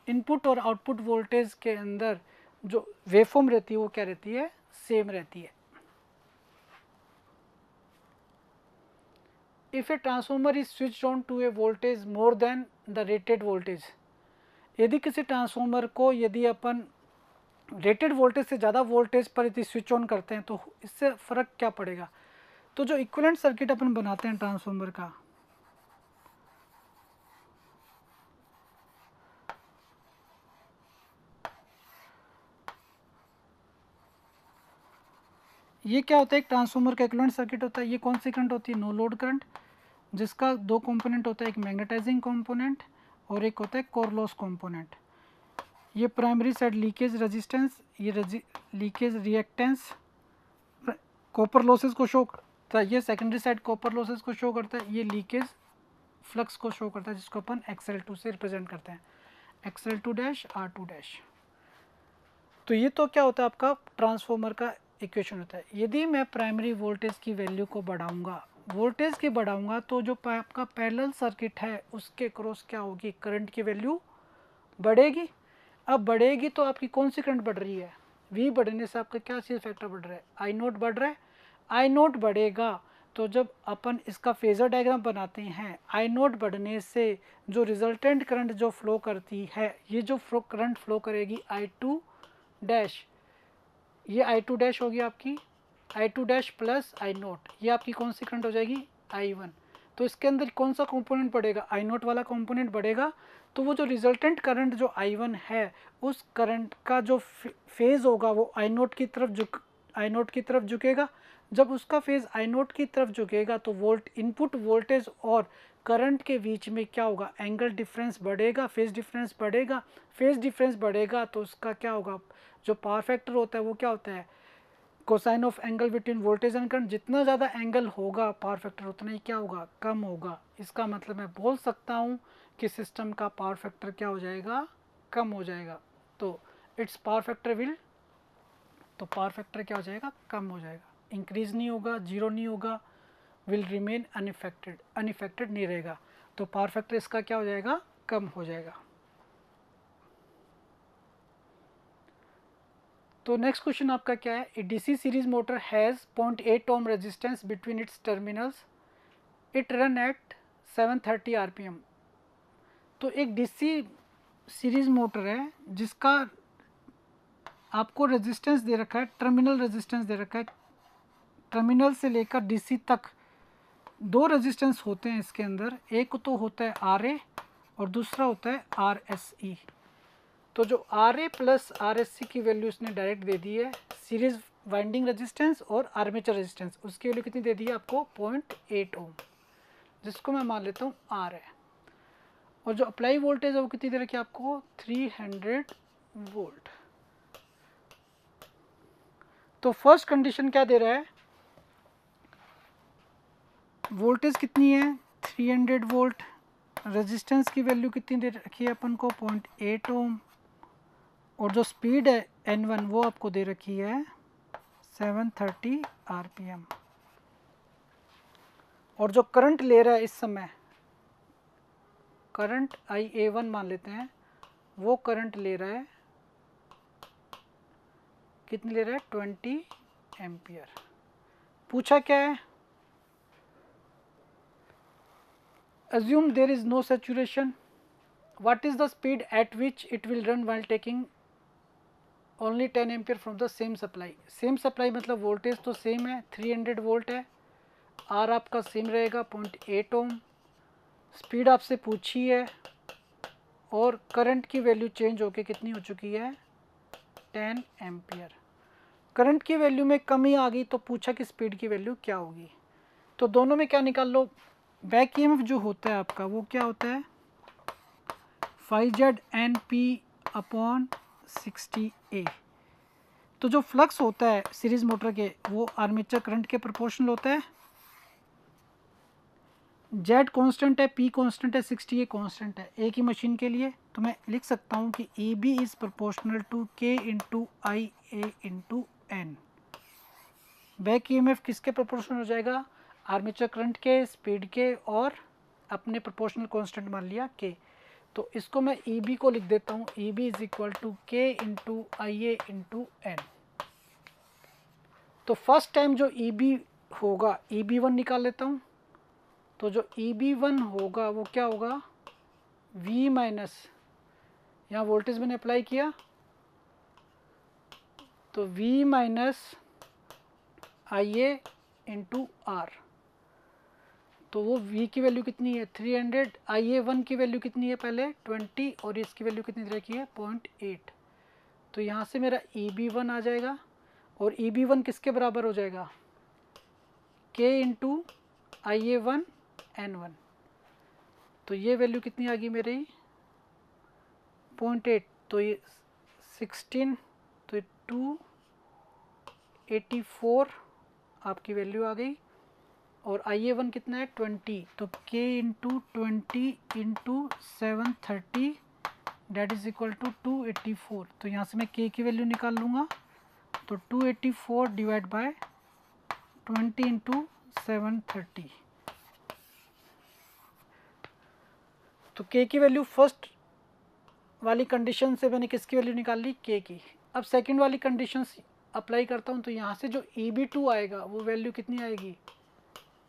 इनपुट और आउटपुट वोल्टेज के अंदर जो वेव फॉर्म रहती है वो क्या रहती है, सेम रहती है। If a transformer is switch on to a voltage more than the rated voltage, यदि किसी ट्रांसफॉर्मर को यदि अपन रेटेड वोल्टेज से ज़्यादा वोल्टेज पर यदि स्विच ऑन करते हैं तो इससे फ़र्क क्या पड़ेगा। तो जो इक्विवेलेंट सर्किट अपन बनाते हैं ट्रांसफॉर्मर का, ये क्या होता है, एक ट्रांसफॉर्मर का इक्विवेलेंट सर्किट होता है। ये कौन सी करंट होती है, नो लोड करंट, जिसका दो कंपोनेंट होता है, एक मैग्नेटाइजिंग कंपोनेंट और एक होता है कोर लॉस कंपोनेंट। ये प्राइमरी साइड लीकेज रेजिस्टेंस, ये लीकेज रिएक्टेंस कॉपर लॉसेस को शो करता है, ये सेकेंडरी साइड कॉपर लॉसेस को शो करता है, ये लीकेज फ्लक्स को शो करता है, जिसको अपन XL2 से रिप्रेजेंट करते हैं, XL2 डैश R2 डैश। तो ये तो क्या होता है आपका ट्रांसफॉर्मर का इक्वेशन होता है। यदि मैं प्राइमरी वोल्टेज की वैल्यू को बढ़ाऊंगा, वोल्टेज की बढ़ाऊंगा, तो जो आपका पैरेलल सर्किट है उसके क्रॉस क्या होगी, करंट की वैल्यू बढ़ेगी। अब बढ़ेगी तो आपकी कौन सी करंट बढ़ रही है, V बढ़ने से आपका क्या चीज़ फैक्टर बढ़ रहा है, I नोट बढ़ रहा है। I नोट बढ़ेगा तो जब अपन इसका फेजर डायग्राम बनाते हैं, I नोट बढ़ने से जो रिजल्टेंट करंट जो फ्लो करती है, ये जो करंट फ्लो करेगी I2 डैश, ये I2 डैश होगी आपकी, I2 dash plus I note, ये आपकी कौन सी करंट हो जाएगी, I1। तो इसके अंदर कौन सा कंपोनेंट बढ़ेगा, I नोट वाला कंपोनेंट बढ़ेगा। तो वो जो रिजल्टेंट करंट जो I1 है, उस करंट का जो फेज़ होगा वो I नोट की तरफ झुकेगा। जब उसका फेज़ I नोट की तरफ झुकेगा तो इनपुट वोल्टेज और करंट के बीच में क्या होगा, एंगल डिफरेंस बढ़ेगा, फेज़ डिफरेंस बढ़ेगा। फेज़ डिफरेंस बढ़ेगा तो उसका क्या होगा, जो पावर फैक्टर होता है वो क्या होता है, cosine of angle between voltage and current. जितना ज़्यादा एंगल होगा पावर फैक्टर उतना ही क्या होगा, कम होगा। इसका मतलब मैं बोल सकता हूँ कि सिस्टम का पावर फैक्टर क्या हो जाएगा, कम हो जाएगा। तो इट्स पावर फैक्टर विल, तो पावर फैक्टर क्या हो जाएगा, कम हो जाएगा, इंक्रीज नहीं होगा, जीरो नहीं होगा, विल रिमेन अनइफेक्टेड, अनइफेक्टेड नहीं रहेगा। तो पावर फैक्टर इसका क्या हो जाएगा, कम हो जाएगा। तो नेक्स्ट क्वेश्चन आपका क्या है, a DC series motor has 0.8 ohm resistance between its terminals, it run at 730 RPM। तो एक डीसी सीरीज मोटर है जिसका आपको रेजिस्टेंस दे रखा है, टर्मिनल रेजिस्टेंस दे रखा है, टर्मिनल से लेकर डीसी तक दो रेजिस्टेंस होते हैं इसके अंदर, एक तो होता है RA और दूसरा होता है RSE। तो जो RA प्लस RSC की वैल्यू इसने डायरेक्ट दे दी है, सीरीज वाइंडिंग रेजिस्टेंस और आर्मेचर रेजिस्टेंस, उसकी वैल्यू कितनी दे दी है आपको, 0.8 ओम, जिसको मैं मान लेता हूँ R है। और जो अप्लाई वोल्टेज है वो कितनी दे रखी है आपको, 300 वोल्ट। तो फर्स्ट कंडीशन क्या दे रहा है, वोल्टेज कितनी है 300 वोल्ट, रेजिस्टेंस की वैल्यू कितनी दे रखी है अपन को, 0.8 ओम, और जो स्पीड है N1 वो आपको दे रखी है 730 RPM। और जो करंट ले रहा है इस समय, करंट IA1 मान लेते हैं, वो करंट ले रहा है, कितनी ले रहा है, 20 एम्पियर। पूछा क्या है, assume there is no saturation, what is the speed at which it will run while taking only 10 ampere from the same supply. Same supply मतलब वोल्टेज तो सेम है, 300 वोल्ट है, आर आपका सेम रहेगा 0.8 ओम, स्पीड आपसे पूछी है, और करंट की वैल्यू चेंज होके कितनी हो चुकी है, 10 एम्पियर। करंट की वैल्यू में कमी आ गई तो पूछा कि स्पीड की वैल्यू क्या होगी। तो दोनों में क्या निकाल लो, बैक ईएमएफ जो होता है आपका वो क्या होता है, φz NP अपॉन 60A। तो जो फ्लक्स होता है सीरीज मोटर के वो आर्मेचर करंट के प्रोपोर्शनल होता है, Z कांस्टेंट है, P कांस्टेंट है, 60A कांस्टेंट है एक ही मशीन के लिए। तो मैं लिख सकता हूँ कि EB is proportional to K into IA into N। Back EMF किसके प्रोपोर्शनल हो जाएगा, आर्मेचर करंट के, स्पीड के, और अपने प्रोपोर्शनल कांस्टेंट मान लिया K। तो इसको मैं EB को लिख देता हूँ, EB is equal to K into IA into N। तो फर्स्ट टाइम जो EB होगा, EB1 निकाल लेता हूँ। तो जो EB1 होगा वो क्या होगा, V माइनस, यहाँ वोल्टेज मैंने अप्लाई किया तो V minus IA into R। तो वो V की वैल्यू कितनी है 300, IA1 की वैल्यू कितनी है पहले 20, और इसकी वैल्यू कितनी तरह की है 0.8। तो यहाँ से मेरा EB1 आ जाएगा, और EB1 किसके बराबर हो जाएगा, K इंटू IA1 N1। तो ये वैल्यू कितनी आ गई मेरी 0.8, तो ये 16, तो 284 आपकी वैल्यू आ गई, और IA1 कितना है 20, तो K into 20 into 730 that is equal to 284। तो यहाँ से मैं K की वैल्यू निकाल लूँगा, तो 284 डिवाइड बाय 20 इंटू 730। तो K की वैल्यू फर्स्ट वाली कंडीशन से मैंने किसकी वैल्यू निकाल ली, K की। अब सेकंड वाली कंडीशन अप्लाई करता हूँ, तो यहाँ से जो EB2 आएगा वो वैल्यू कितनी आएगी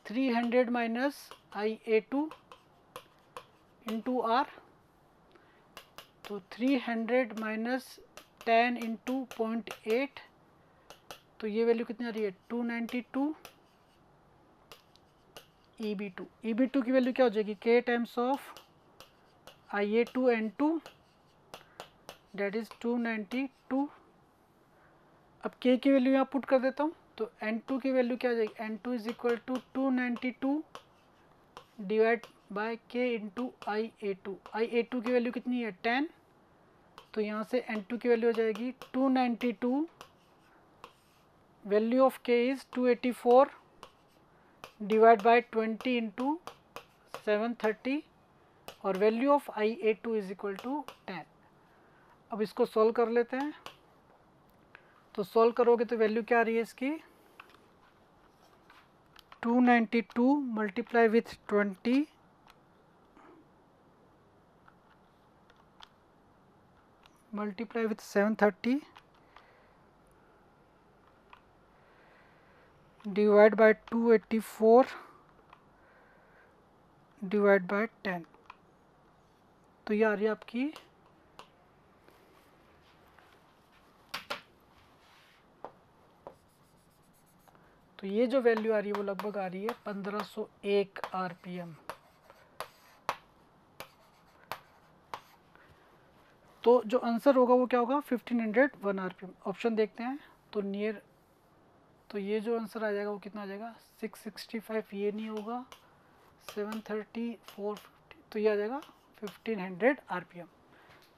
300 माइनस IA2 इंटू R। तो 300 माइनस 10 इंटू 0.8, तो ये वैल्यू कितनी आ रही है 292 EB2। EB2 की वैल्यू क्या हो जाएगी K times of IA2 N2 that is 292। अब K की वैल्यू यहाँ पुट कर देता हूँ, तो N2 की वैल्यू क्या आ जाएगी, N2 is equal to 292 divide by K into IA2। IA2 की वैल्यू कितनी है 10, तो यहाँ से N2 की वैल्यू हो जाएगी 292, value of K is 284 divide by 20 into 730, और value of IA2 is equal to 10। अब इसको सॉल्व कर लेते हैं। तो सॉल्व करोगे तो वैल्यू क्या आ रही है इसकी 292 multiply with 20 multiply with 730 divide by 284 divide bye 10। तो ये आ रही है आपकी तो ये जो वैल्यू आ रही है वो लगभग आ रही है 1501 RPM। तो जो आंसर होगा वो क्या होगा 1501 RPM। ऑप्शन देखते हैं तो नियर, तो ये जो आंसर आ जाएगा वो कितना आ जाएगा 665, ये नहीं होगा 730 450, तो ये आ जाएगा 1500 RPM।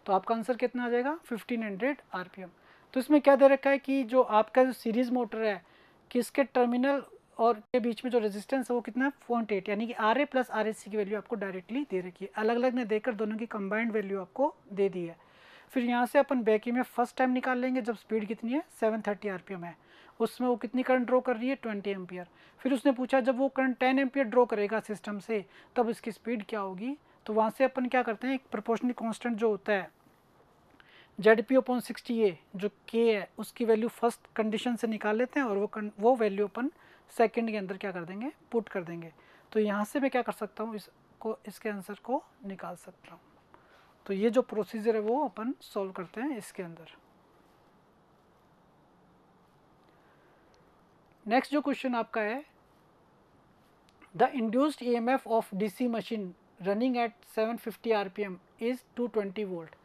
तो आपका आंसर कितना आ जाएगा 1500 RPM। तो इसमें क्या दे रखा है कि जो आपका जो सीरीज मोटर है कि इसके टर्मिनल और के बीच में जो रेजिस्टेंस है वो कितना है 0.8, यानी कि RA प्लस RSC की वैल्यू आपको डायरेक्टली दे रखी है। अलग अलग ने देकर दोनों की कंबाइंड वैल्यू आपको दे दी है। फिर यहाँ से अपन बैक ईएमएफ फर्स्ट टाइम निकाल लेंगे जब स्पीड कितनी है 730 RPM है, उसमें वो कितनी करंट ड्रॉ कर रही है 20 एम्पियर। फिर उसने पूछा जब वो करंट 10 एम्पियर ड्रॉ करेगा सिस्टम से तब इसकी स्पीड क्या होगी। तो वहाँ से अपन क्या करते हैं, एक प्रोपोर्शनल कांस्टेंट जो होता है ZP/60A जो K है उसकी वैल्यू फर्स्ट कंडीशन से निकाल लेते हैं और वो वैल्यू अपन सेकंड के अंदर क्या कर देंगे, पुट कर देंगे। तो यहाँ से मैं क्या कर सकता हूँ, इसके आंसर को निकाल सकता हूँ। तो ये जो प्रोसीजर है वो अपन सॉल्व करते हैं इसके अंदर। नेक्स्ट जो क्वेश्चन आपका है, the induced EMF of DC machine running at 750 RPM is 220 volt.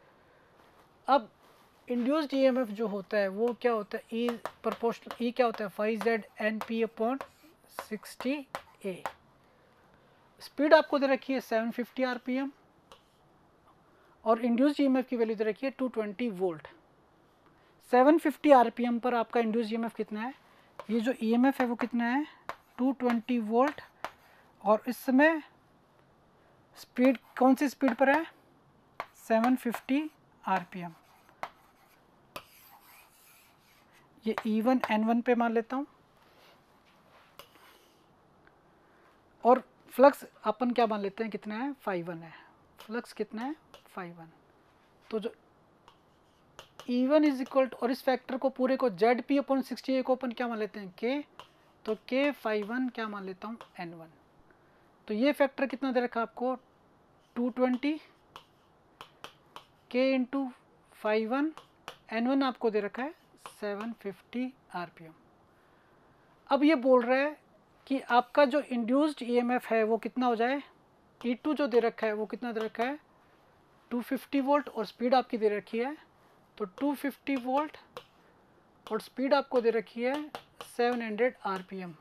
अब इंड्यूस्ड EMF जो होता है वो क्या होता है, ई प्रोपोर्शनल, ई क्या होता है 5ZNP/60A। स्पीड आपको दे रखी है 750 RPM और इंड्यूस्ड EMF की वैल्यू दे रखी है 220 वोल्ट। 750 RPM पर आपका इंड्यूस्ड EMF कितना है, ये जो EMF है वो कितना है 220 वोल्ट और इस समय स्पीड कौन सी स्पीड पर है 750 RPM। ये E1 N1 पे मान लेता हूँ और फ्लक्स अपन क्या मान लेते हैं कितना है 5 है, फ्लक्स कितना है 5। तो जो E1 इज इक्वल टू, और इस फैक्टर को पूरे को ZP/60A को अपन क्या मान लेते हैं K, तो K 5 क्या मान लेता हूँ N1। तो ये फैक्टर कितना दे रखा आपको 220 K इंटू 5, N1 आपको दे रखा है 750 RPM। अब ये बोल रहा है कि आपका जो इंड्यूस्ड EMF है वो कितना हो जाए, E2 जो दे रखा है वो कितना दे रखा है 250 वोल्ट और स्पीड आपकी दे रखी है तो 250 वोल्ट और स्पीड आपको दे रखी है 700 RPM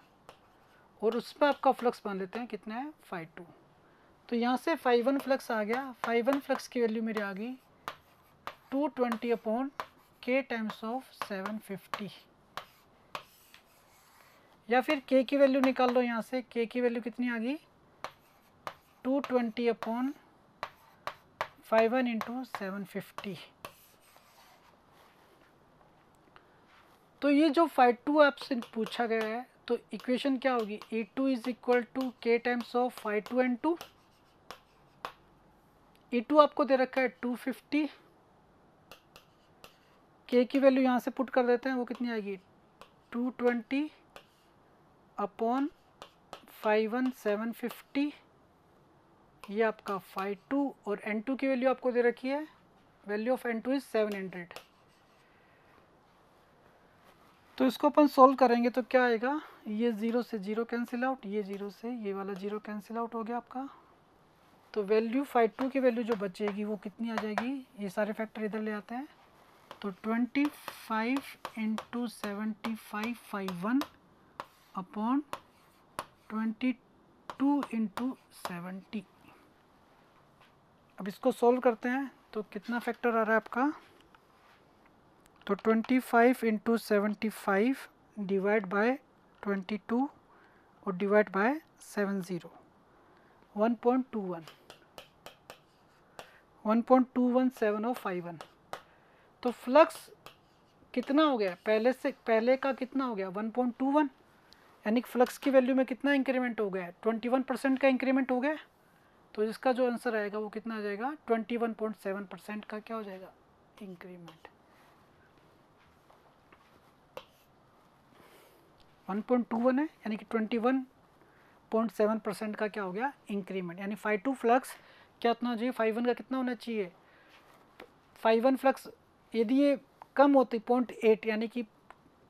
और उस पर आपका फ्लक्स मान लेते हैं कितना है 5.2। तो यहाँ से 5.1 फ्लक्स आ गया, 5.1 फ्लक्स की वैल्यू मेरी आ गई 220/K टाइम्स ऑफ 750, या फिर K की वैल्यू निकाल लो यहाँ से, K की वैल्यू कितनी आ गई 220/5.1 इंटू 750। तो ये जो 5.2 आपसे पूछा गया है तो इक्वेशन क्या होगी, E2 is equal to K times of 5.2 N2। E2 आपको दे रखा है 250, K की वैल्यू यहाँ से पुट कर देते हैं वो कितनी आएगी 220/5.1 750, ये आपका 5.2 और N2 की वैल्यू आपको दे रखी है, वैल्यू ऑफ N2 इज 700। तो इसको अपन सोल्व करेंगे तो क्या आएगा, ये 0 से 0 कैंसिल आउट, ये 0 से ये वाला 0 कैंसिल आउट हो गया आपका। तो वैल्यू 5.2 की वैल्यू जो बचेगी वो कितनी आ जाएगी, ये सारे फैक्टर इधर ले आते हैं तो 25 इंटू 75 5.1/22 इंटू 70। अब इसको सोल्व करते हैं तो कितना फैक्टर आ रहा है आपका, तो 25 इंटू 75 डिवाइड बाय 22 और डिवाइड बाय 70 1.217 और 5.1। तो फ्लक्स कितना हो गया, पहले का कितना हो गया 1.21, यानी कि फ्लक्स की वैल्यू में कितना इंक्रीमेंट हो गया 21% का इंक्रीमेंट हो गया। तो इसका जो आंसर आएगा वो कितना आ जाएगा 21.7% का क्या हो जाएगा इंक्रीमेंट। 1.21 है यानी कि 21.7% का क्या हो गया इंक्रीमेंट, यानी 5.2 फ्लक्स क्या होना चाहिए 5.1 का कितना होना चाहिए 5.1 फ्लक्स, यदि ये कम होती 0.8 यानी कि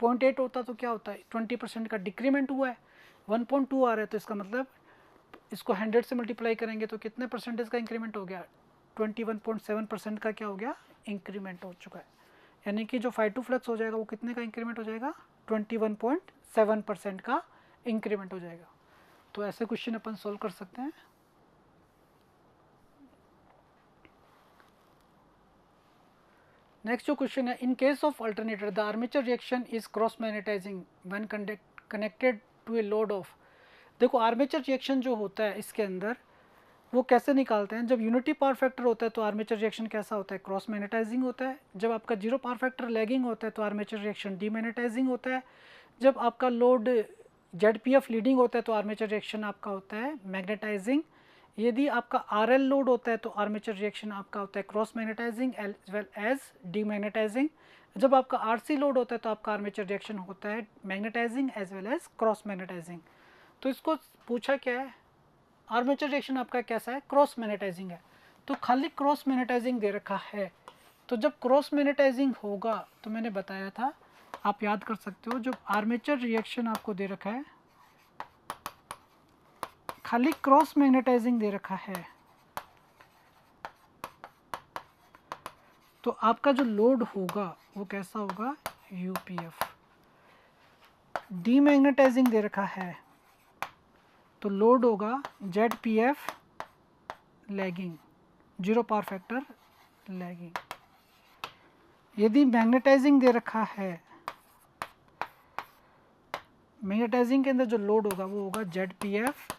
0.8 होता तो क्या होता है 20% का डिक्रीमेंट हुआ है, 1.2 आ रहा है तो इसका मतलब इसको 100 से मल्टीप्लाई करेंगे तो कितने परसेंटेज का इंक्रीमेंट हो गया 21.7% का क्या हो गया इंक्रीमेंट हो चुका है, यानी कि जो 5.2 फ्लक्स हो जाएगा वो कितने का इंक्रीमेंट हो जाएगा 21.7% का इंक्रीमेंट हो जाएगा। तो ऐसे क्वेश्चन अपन सोल्व कर सकते हैं। नेक्स्ट जो क्वेश्चन है, in case of alternator the armature reaction is cross magnetizing when connected to a load of. देखो आर्मेचर रिएक्शन जो होता है इसके अंदर वो कैसे निकालते हैं, जब यूनिटी पावर फैक्टर होता है तो आर्मेचर रिएक्शन कैसा होता है क्रॉस मैग्नेटाइजिंग होता है, जब आपका जीरो पावर फैक्टर लैगिंग होता है तो आर्मेचर रिएक्शन डीमैग्नेटाइजिंग होता है, जब आपका लोड ZPF लीडिंग होता है तो आर्मेचर रिएक्शन आपका होता है मैग्नेटाइजिंग। यदि आपका RL लोड होता है तो आर्मेचर रिएक्शन आपका होता है cross magnetizing as well as demagnetizing. जब आपका RC लोड होता है तो आपका आर्मेचर रिएक्शन होता है magnetizing as well as cross magnetizing. तो इसको पूछा क्या है, आर्मेचर रिएक्शन आपका कैसा है, क्रॉस मैग्नेटाइजिंग है, तो खाली क्रॉस मैग्नेटाइजिंग दे रखा है। तो जब क्रॉस मैग्नेटाइजिंग होगा तो मैंने बताया था, आप याद कर सकते हो, जब आर्मेचर रिएक्शन आपको दे रखा है, खाली क्रॉस मैग्नेटाइजिंग दे रखा है, तो आपका जो लोड होगा वो कैसा होगा, UPF। डीमैग्नेटाइजिंग दे रखा है तो लोड होगा ZPF lagging, zero power factor lagging. यदि मैग्नेटाइजिंग दे रखा है, मैग्नेटाइजिंग के अंदर जो लोड होगा वो होगा ZPF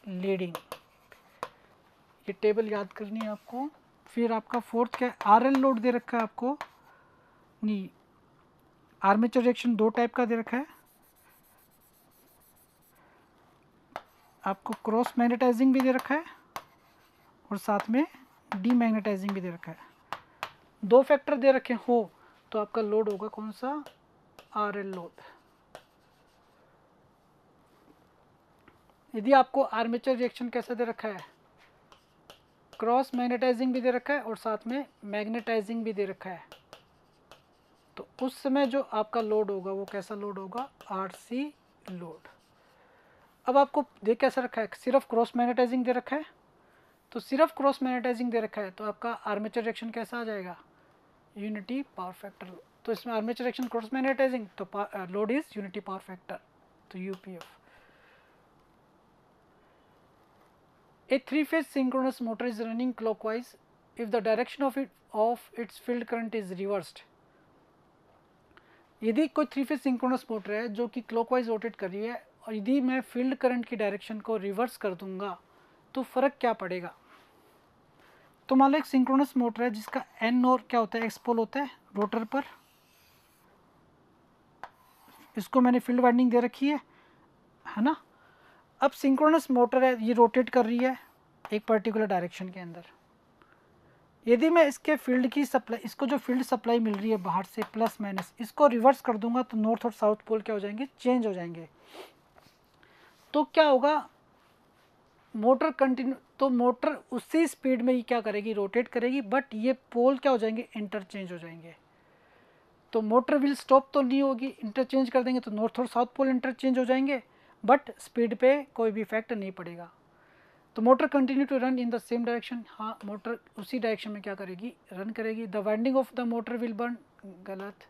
लीडिंग। ये टेबल याद करनी है आपको। फिर आपका फोर्थ क्या है, RL लोड दे रखा है आपको, नहीं, आर्मेचर रिएक्शन दो टाइप का दे रखा है, आपको क्रॉस मैग्नेटाइजिंग भी दे रखा है और साथ में डीमैग्नेटाइजिंग भी दे रखा है। दो फैक्टर दे रखे हो तो आपका लोड होगा कौन सा, RL लोड। यदि आपको आर्मेचर रिएक्शन कैसा दे रखा है, क्रॉस मैग्नेटाइजिंग भी दे रखा है और साथ में मैग्नेटाइजिंग भी दे रखा है, तो उस समय जो आपका लोड होगा वो कैसा लोड होगा, RC लोड। अब आपको देख कैसा रखा है, सिर्फ क्रॉस मैग्नेटाइजिंग दे रखा है, तो सिर्फ क्रॉस मैग्नेटाइजिंग दे रखा है तो आपका आर्मेचर रिएक्शन कैसा आ जाएगा, यूनिटी पावर फैक्टर। तो इसमें आर्मेचर रिएक्शन क्रॉस मैग्नेटाइजिंग तो load is unity power factor, तो UPF। A three-phase synchronous motor is running clockwise if the direction of its field current is reversed। यदि कोई three phase synchronous motor है जो कि clockwise rotate कर रही है और यदि मैं फील्ड करंट की डायरेक्शन को रिवर्स कर दूंगा तो फ़र्क क्या पड़ेगा। तो मान लो एक सिंक्रोनस मोटर है जिसका N और क्या होता है, एक्सपोल होता है रोटर पर, इसको मैंने फील्ड वाइंडिंग दे रखी है ना। अब सिंक्रोनस मोटर है, ये रोटेट कर रही है एक पर्टिकुलर डायरेक्शन के अंदर। यदि मैं इसके फील्ड की सप्लाई, इसको जो फील्ड सप्लाई मिल रही है बाहर से प्लस माइनस, इसको रिवर्स कर दूंगा तो नॉर्थ और साउथ पोल क्या हो जाएंगे, चेंज हो जाएंगे। तो क्या होगा, मोटर कंटिन्यू, तो मोटर उसी स्पीड में ही क्या करेगी, रोटेट करेगी, बट ये पोल क्या हो जाएंगे, इंटरचेंज हो जाएंगे। तो मोटर व्हील स्टॉप तो नहीं होगी, इंटरचेंज कर देंगे तो नॉर्थ और साउथ पोल इंटरचेंज हो जाएंगे, बट स्पीड पे कोई भी इफेक्ट नहीं पड़ेगा। तो motor continue to run in the same direction, हाँ मोटर उसी डायरेक्शन में क्या करेगी, रन करेगी। The winding of the motor will burn, गलत।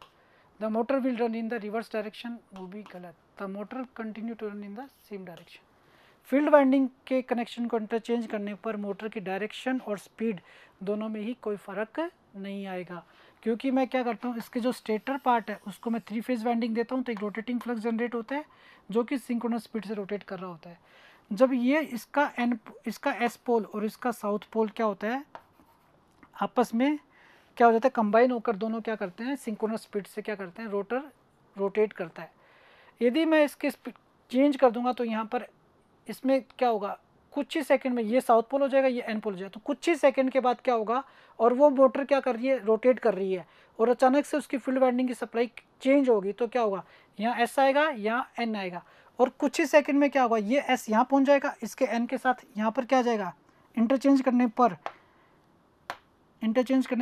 The motor will run in the reverse direction, वो भी गलत। The motor continue to run in the same direction. Field winding के कनेक्शन को इंटरचेंज करने पर मोटर की डायरेक्शन और स्पीड दोनों में ही कोई फ़र्क नहीं आएगा, क्योंकि मैं क्या करता हूँ, इसके जो स्टेटर पार्ट है उसको मैं थ्री फेज वाइंडिंग देता हूँ तो एक रोटेटिंग फ्लक्स जनरेट होता है जो कि सिंक्रोनस स्पीड से रोटेट कर रहा होता है। जब ये इसका एस पोल और इसका साउथ पोल क्या होता है, आपस में क्या हो जाता है, कंबाइन होकर दोनों क्या करते हैं, सिंक्रोनस स्पीड से क्या करते हैं, रोटर रोटेट करता है। यदि मैं इसके स्पीड चेंज कर दूंगा तो यहाँ पर इसमें क्या होगा, कुछ ही सेकंड में ये साउथ पोल हो जाएगा, ये एन पोल हो जाएगा, तो कुछ ही सेकंड के बाद क्या होगा, और वो मोटर क्या कर रही है, रोटेट कर रही है, और अचानक से उसकी फील्ड वाइंडिंग की सप्लाई चेंज होगी तो क्या होगा, यहाँ एस आएगा, यहाँ एन आएगा, और कुछ ही सेकंड में क्या होगा, ये एस यहाँ पहुँच जाएगा, इसके एन के साथ यहाँ पर क्या आ जाएगा, इंटरचेंज करने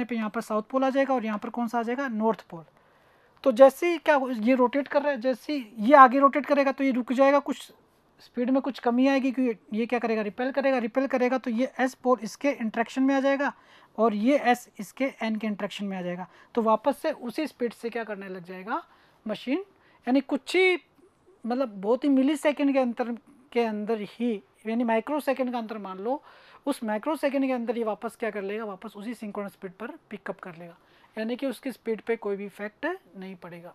पर यहाँ पर साउथ पोल आ जाएगा और यहाँ पर कौन सा आ जाएगा, नॉर्थ पोल। तो जैसे ही क्या ये रोटेट कर रहा है, जैसे ही ये आगे रोटेट करेगा तो ये रुक जाएगा, कुछ स्पीड में कुछ कमी आएगी क्योंकि ये क्या करेगा, रिपेल करेगा, तो ये एस पोल इसके इंट्रैक्शन में आ जाएगा और ये एस इसके एन के इंट्रैक्शन में आ जाएगा, तो वापस से उसी स्पीड से क्या करने लग जाएगा मशीन, यानी कुछ ही मतलब बहुत ही मिली सेकेंड के अंदर ही, यानी माइक्रो सेकेंड का अंतर मान लो, उस माइक्रो सेकेंड के अंदर ये वापस क्या कर लेगा, वापस उसी सिंक्रोनस स्पीड पर पिकअप कर लेगा, यानी कि उसकी स्पीड पे कोई भी इफेक्ट नहीं पड़ेगा।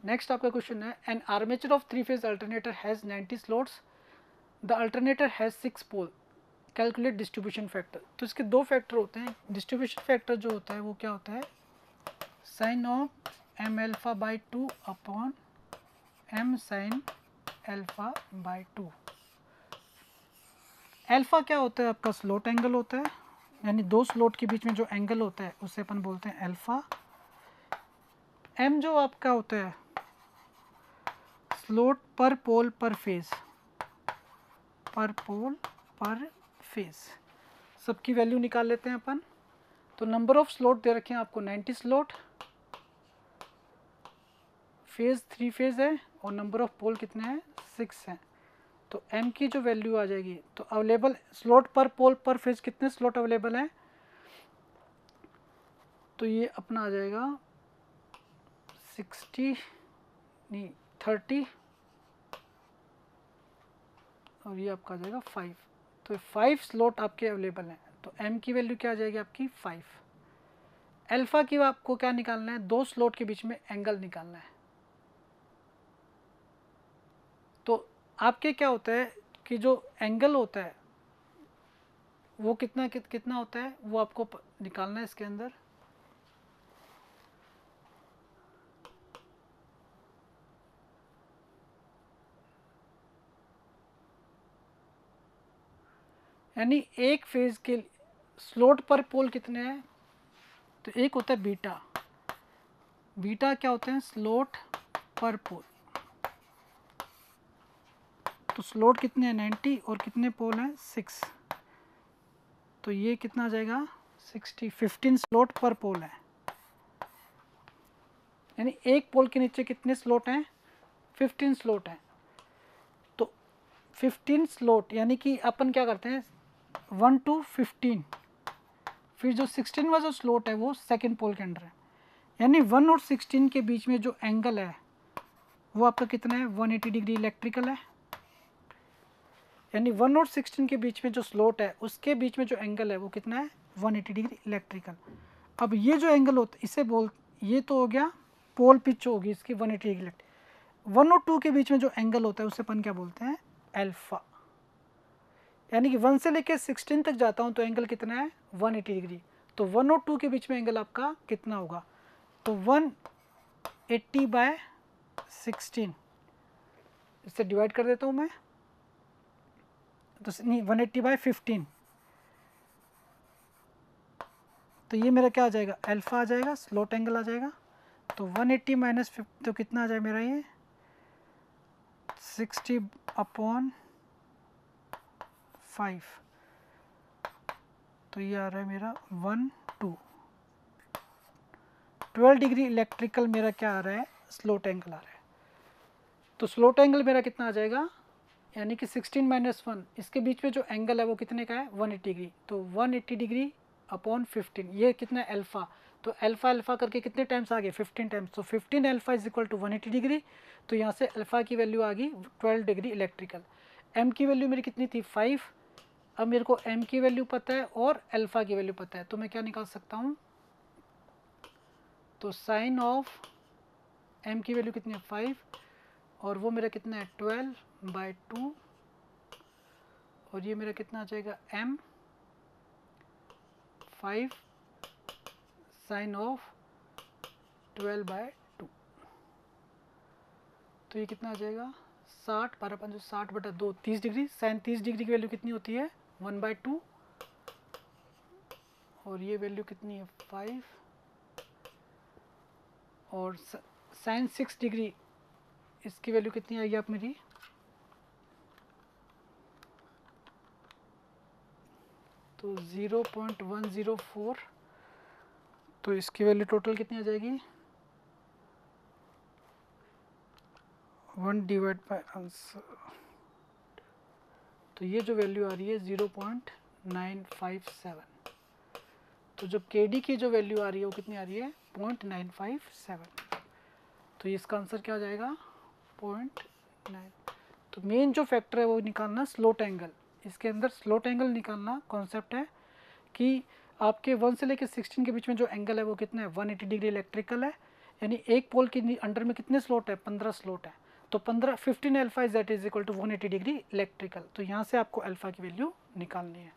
नेक्स्ट आपका क्वेश्चन है, an armature of three phase alternator has 90 slots, the alternator has 6 pole, calculate distribution factor. तो इसके दो फैक्टर होते हैं। डिस्ट्रीब्यूशन फैक्टर जो होता है वो क्या होता है, sine of M alpha by 2 upon M sine alpha by 2। Alpha क्या होता है, आपका स्लोट एंगल होता है, यानी दो स्लोट के बीच में जो एंगल होता है उसे अपन बोलते हैं एल्फा। एम जो आपका होता है स्लोट पर पोल पर फेज, पर पोल पर फेज, सबकी वैल्यू निकाल लेते हैं अपन। तो नंबर ऑफ स्लोट दे रखे हैं आपको 90 स्लोट, फेज 3 फेज है और नंबर ऑफ पोल कितने हैं 6 हैं। तो m की जो वैल्यू आ जाएगी, तो अवेलेबल स्लॉट पर पोल पर फेज कितने स्लॉट अवेलेबल हैं, तो ये अपना आ जाएगा 60 नहीं 30 और ये आपका आ जाएगा 5। तो 5 स्लॉट आपके अवेलेबल हैं। तो m की वैल्यू क्या आ जाएगी आपकी 5। अल्फा की आपको क्या निकालना है, दो स्लॉट के बीच में एंगल निकालना है। तो आपके क्या होता है कि जो एंगल होता है वो कितना होता है वो आपको निकालना है इसके अंदर। यानी एक फेज के स्लोट पर पोल कितने हैं, तो एक होता है बीटा। बीटा क्या होते हैं, स्लोट पर पोल। तो स्लोट कितने हैं 90 और कितने पोल हैं 6। तो ये कितना आ जाएगा 60। 15 स्लोट पर पोल है, यानी एक पोल के नीचे कितने स्लोट हैं 15 स्लोट हैं। तो 15 स्लोट यानी कि अपन क्या करते हैं 1 to 15, फिर जो 16वां जो स्लोट है वो सेकंड पोल के अंडर है। यानी 1 और 16 के बीच में जो एंगल है वो आपका कितना है 180 डिग्री इलेक्ट्रिकल है। यानी 1 और 16 के बीच में जो स्लोट है उसके बीच में जो एंगल है वो कितना है 180 डिग्री इलेक्ट्रिकल। अब ये जो एंगल होता है इसे ये तो हो गया पोल पिच होगी इसकी 180 डिग्री। 1 और 2 के बीच में जो एंगल होता है उसे अपन क्या बोलते हैं अल्फा। यानी कि 1 से लेकर 16 तक जाता हूँ तो एंगल कितना है 180 डिग्री। तो 1 और 2 के बीच में एंगल आपका कितना होगा, तो 180 बाय 16, इससे डिवाइड कर देता हूँ मैं, तो नहीं 180 बाय 15, तो ये मेरा क्या आ जाएगा अल्फा आ जाएगा, स्लोट एंगल आ जाएगा। तो 180 माइनस 50 तो कितना आ जाएगा मेरा ये 60 अपॉन 5, तो ये आ रहा है मेरा 12 डिग्री इलेक्ट्रिकल मेरा क्या आ रहा है स्लोट एंगल आ रहा है। तो स्लोट एंगल मेरा कितना आ जाएगा, यानी कि 16 माइनस 1 इसके बीच में जो एंगल है वो कितने का है 180 डिग्री। तो 180 डिग्री अपॉन 15, ये कितना है अल्फा। तो अल्फा अल्फा करके कितने टाइम्स आ गए 15 टाइम्स। तो 15 alpha is equal to 180 degree. तो यहाँ से अल्फा की वैल्यू आ गई 12 डिग्री इलेक्ट्रिकल। एम की वैल्यू मेरी कितनी थी 5। अब मेरे को एम की वैल्यू पता है और अल्फा की वैल्यू पता है, तो मैं क्या निकाल सकता हूँ, तो साइन ऑफ एम की वैल्यू कितनी है 5 और वो मेरा कितना है 12/2 और ये मेरा कितना आ जाएगा m 5 साइन ऑफ 12/2। तो ये कितना आ जाएगा 60 12 60/2 30 डिग्री। साइन 30 डिग्री की वैल्यू कितनी होती है 1/2 और ये वैल्यू कितनी है 5 और साइन 6 डिग्री इसकी वैल्यू कितनी आएगी आप मेरी, तो 0.104। तो इसकी वैल्यू टोटल कितनी आ जाएगी 1 डिवाइड बाय आंसर, तो ये जो वैल्यू आ रही है 0.957। तो जब KD की जो वैल्यू आ रही है वो कितनी आ रही है 0.957। तो इसका आंसर क्या आ जाएगा 0.9। तो मेन जो फैक्टर है वो निकालना स्लोट एंगल। इसके अंदर स्लोट एंगल निकालना कॉन्सेप्ट है कि आपके 1 से लेकर 16 के बीच में जो एंगल है वो कितना है 180 डिग्री इलेक्ट्रिकल है। यानी एक पोल के अंडर में कितने स्लोट है 15 स्लोट है। तो 15 alpha is that is equal to 180 degree electrical. तो यहाँ से आपको अल्फा की वैल्यू निकालनी है।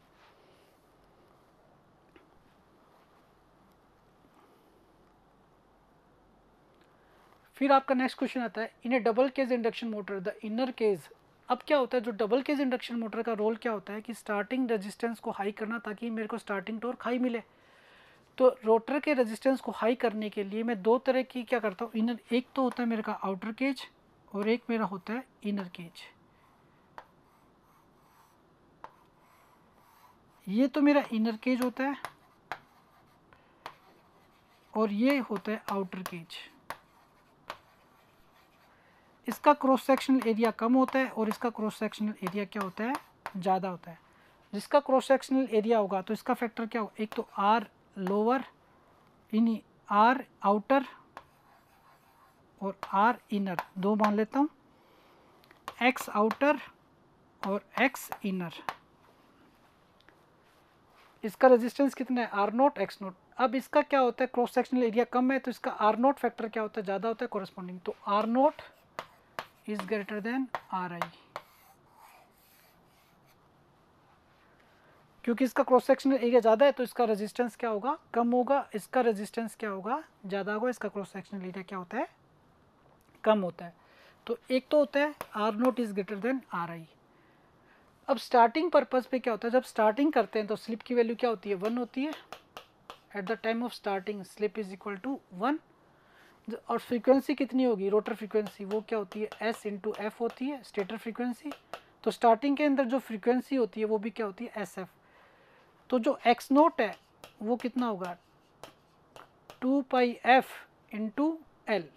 फिर आपका नेक्स्ट क्वेश्चन आता है, in a double cage induction motor the inner cage. अब क्या होता है, जो डबल केज इंडक्शन मोटर का रोल क्या होता है कि स्टार्टिंग रेजिस्टेंस को हाई करना ताकि मेरे को स्टार्टिंग टॉर्क हाई मिले। तो रोटर के रेजिस्टेंस को हाई करने के लिए मैं दो तरह की क्या करता हूँ, इनर, एक तो होता है मेरे का आउटर केज और एक मेरा होता है इनर केज। ये तो मेरा इनर केज होता है और ये होता है आउटर केज। इसका क्रॉस सेक्शनल एरिया कम होता है और इसका क्रॉस सेक्शनल एरिया क्या होता है, ज़्यादा होता है। जिसका क्रॉस सेक्शनल एरिया होगा तो इसका फैक्टर क्या होगा, एक तो आर लोअर यानी आर आउटर और आर इनर, दो मान लेता हूँ, एक्स आउटर और एक्स इनर। इसका रेजिस्टेंस कितना है, आर नोट एक्स नोट। अब इसका क्या होता है, क्रॉस सेक्शनल एरिया कम है तो इसका आर नोट फैक्टर क्या होता है, ज़्यादा होता है कोरस्पॉन्डिंग। तो R not is greater than R I, क्योंकि इसका क्रॉस सेक्शनल एरिया ज़्यादा है तो इसका रेजिस्टेंस क्या होगा, कम होगा। इसका रेजिस्टेंस क्या होगा, ज़्यादा होगा। इसका क्रॉस सेक्शनल एरिया क्या होता है, कम होता है। तो एक तो होता है R not is greater than R I. अब स्टार्टिंग पर्पज़ पे क्या होता है, जब स्टार्टिंग करते हैं तो स्लिप की वैल्यू क्या होती है, 1 होती है। At the time of starting slip is equal to 1। और फ्रीक्वेंसी कितनी होगी, रोटर फ्रीक्वेंसी, वो क्या होती है, एस इंटू एफ होती है, स्टेटर फ्रीक्वेंसी। तो स्टार्टिंग के अंदर जो फ्रीक्वेंसी होती है वो भी क्या होती है, एस एफ। तो जो एक्स नोट है वो कितना होगा, 2 पाई एफ इंटू एल।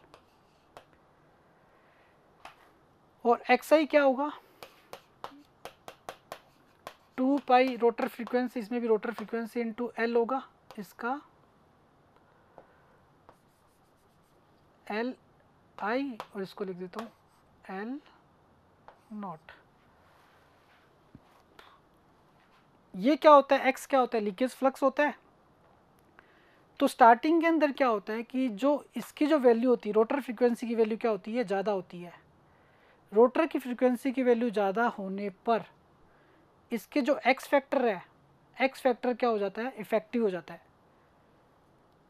और एक्स आई क्या होगा, 2 पाई रोटर फ्रीक्वेंसी, इसमें भी रोटर फ्रीक्वेंसी इंटू एल होगा। इसका एल आई और इसको लिख देता हूँ एल नॉट। ये क्या होता है, एक्स क्या होता है, लीकेज फ्लक्स होता है। तो स्टार्टिंग के अंदर क्या होता है कि जो इसकी जो वैल्यू होती है, रोटर फ्रीक्वेंसी की वैल्यू क्या होती है, ज़्यादा होती है। रोटर की फ्रीक्वेंसी की वैल्यू ज़्यादा होने पर इसके जो एक्स फैक्टर है, एक्स फैक्टर क्या हो जाता है, इफेक्टिव हो जाता है।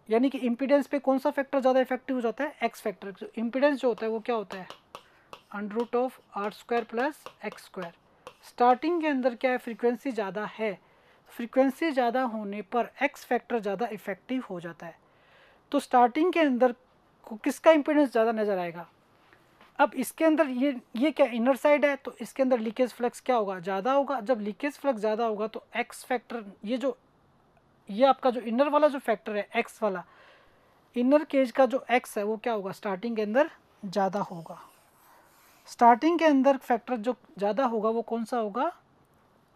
यानी कि इम्पीडेंस पे कौन सा फैक्टर ज़्यादा इफेक्टिव हो जाता है, एक्स फैक्टर। जो इम्पीडेंस जो होता है वो क्या होता है, under root of R square plus X square. Starting के अंदर क्या है, फ्रीक्वेंसी ज़्यादा है, फ्रीक्वेंसी ज़्यादा होने पर एक्स फैक्टर ज़्यादा इफेक्टिव हो जाता है। तो स्टार्टिंग के अंदर को किसका इम्पीडेंस ज़्यादा नज़र आएगा। अब इसके अंदर ये क्या इनर साइड है तो इसके अंदर लीकेज फ्लक्स क्या होगा, ज़्यादा होगा। जब लीकेज फ्लक्स ज़्यादा होगा तो एक्स फैक्टर, ये आपका जो इनर वाला जो फैक्टर है एक्स वाला, इनर केज का जो एक्स है वो क्या होगा, स्टार्टिंग के अंदर ज़्यादा होगा। स्टार्टिंग के अंदर फैक्टर जो ज़्यादा होगा वो कौन सा होगा,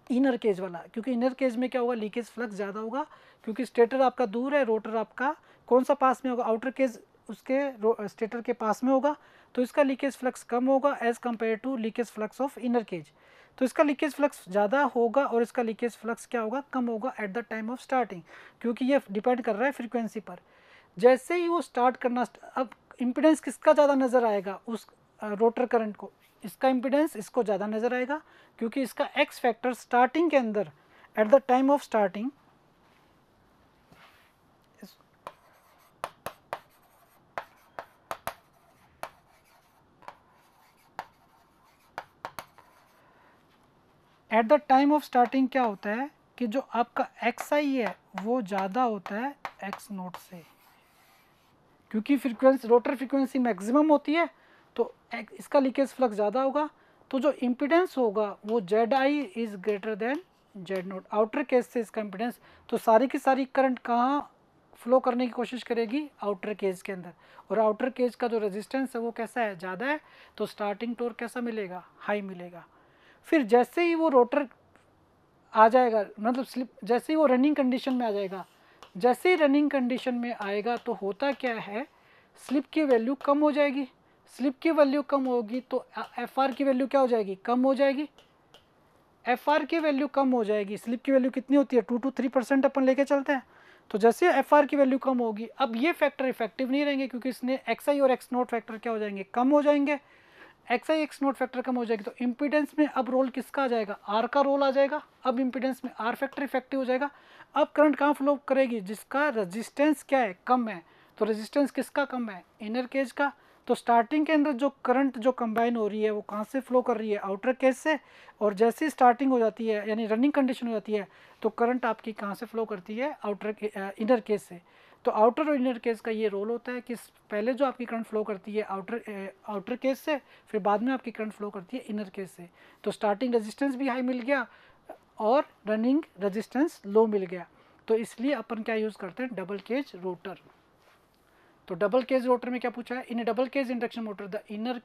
इनर केज वाला, क्योंकि इनर केज में क्या होगा, लीकेज फ्लक्स ज़्यादा होगा। क्योंकि स्टेटर आपका दूर है, रोटर आपका कौन सा पास में होगा, आउटर केज उसके स्टेटर के पास में होगा। तो इसका लीकेज फ्लक्स कम होगा as compare to leakage flux of inner cage. तो इसका लीकेज फ्लक्स ज़्यादा होगा और इसका लीकेज फ्लक्स क्या होगा, कम होगा eight the time of starting, क्योंकि ये डिपेंड कर रहा है फ्रीक्वेंसी पर। जैसे ही वो स्टार्ट करना, अब इम्पिडेंस किसका ज़्यादा नज़र आएगा, उस रोटर करंट को, इसका इम्पिडेंस इसको ज़्यादा नज़र आएगा, क्योंकि इसका एक्स फैक्टर स्टार्टिंग के अंदर eight the time of starting at the time of starting क्या होता है कि जो आपका एक्स आई है वो ज़्यादा होता है एक्स नोट से, क्योंकि फ्रीक्वेंसी, रोटर फ्रीक्वेंसी मैक्सिमम होती है तो इसका लीकेज फ्लक्स ज़्यादा होगा। तो जो इम्पिडेंस होगा वो Z I is greater than Z not, outer cage से इसका इम्पिडेंस। तो सारी की सारी करंट कहाँ फ्लो करने की कोशिश करेगी, आउटर केज के अंदर। और आउटर केज का जो रेजिस्टेंस है वो कैसा है, ज़्यादा है, तो स्टार्टिंग टॉर्क कैसा मिलेगा, हाई मिलेगा। फिर जैसे ही वो रोटर आ जाएगा, मतलब स्लिप, जैसे ही वो रनिंग कंडीशन में आ जाएगा, जैसे ही रनिंग कंडीशन में आएगा तो होता क्या है, स्लिप की वैल्यू कम हो जाएगी। स्लिप की वैल्यू कम होगी तो एफ आर की वैल्यू क्या हो जाएगी, कम हो जाएगी। एफ आर की वैल्यू कम हो जाएगी, स्लिप की वैल्यू कितनी होती है, 2 to 3% अपन लेके चलते हैं। तो जैसे एफ आर की वैल्यू कम होगी, अब ये फैक्टर इफेक्टिव नहीं रहेंगे, क्योंकि इसने एक्स आई और एक्स नोट फैक्टर क्या हो जाएंगे, कम हो जाएंगे। एक्स आई एक्स नोट फैक्टर कम हो जाएगी तो इम्पीडेंस में अब रोल किसका आ जाएगा, आर का रोल आ जाएगा। अब इम्पीडेंस में आर फैक्टर इफेक्टिव हो जाएगा। अब करंट कहाँ फ्लो करेगी, जिसका रेजिस्टेंस क्या है, कम है। तो रेजिस्टेंस किसका कम है, इनर केज का। तो स्टार्टिंग के अंदर जो करंट जो कंबाइन हो रही है वो कहाँ से फ्लो कर रही है, आउटर केस से, और जैसे ही स्टार्टिंग हो जाती है यानी रनिंग कंडीशन हो जाती है तो करंट आपकी कहाँ से फ्लो करती है, इनर केस से। तो आउटर और इनर केस का ये रोल होता है कि पहले जो आपकी करंट फ्लो करती है आउटर केस से, फिर बाद में आपकी करंट फ्लो करती है इनर केस से। तो स्टार्टिंग रेजिस्टेंस भी हाई मिल गया और रनिंग रेजिस्टेंस लो मिल गया, तो इसलिए अपन क्या यूज़ करते हैं, डबल केज रोटर। तो डबल केज रोटर में क्या पूछा है, in a double cage induction motor the inner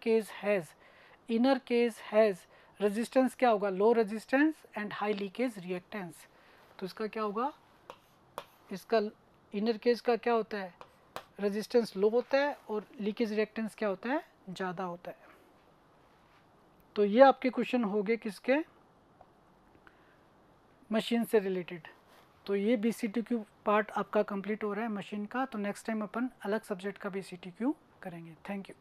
cage has resistance क्या होगा, low resistance and high leakage reactance. तो इसका क्या होगा, इसका इनर केज का क्या होता है, रेजिस्टेंस लो होता है और लीकेज रिएक्टेंस क्या होता है, ज़्यादा होता है। तो ये आपके क्वेश्चन हो गए किसके, मशीन से रिलेटेड। तो ये BCTQ पार्ट आपका कंप्लीट हो रहा है मशीन का। तो नेक्स्ट टाइम अपन अलग सब्जेक्ट का BCTQ करेंगे। Thank you.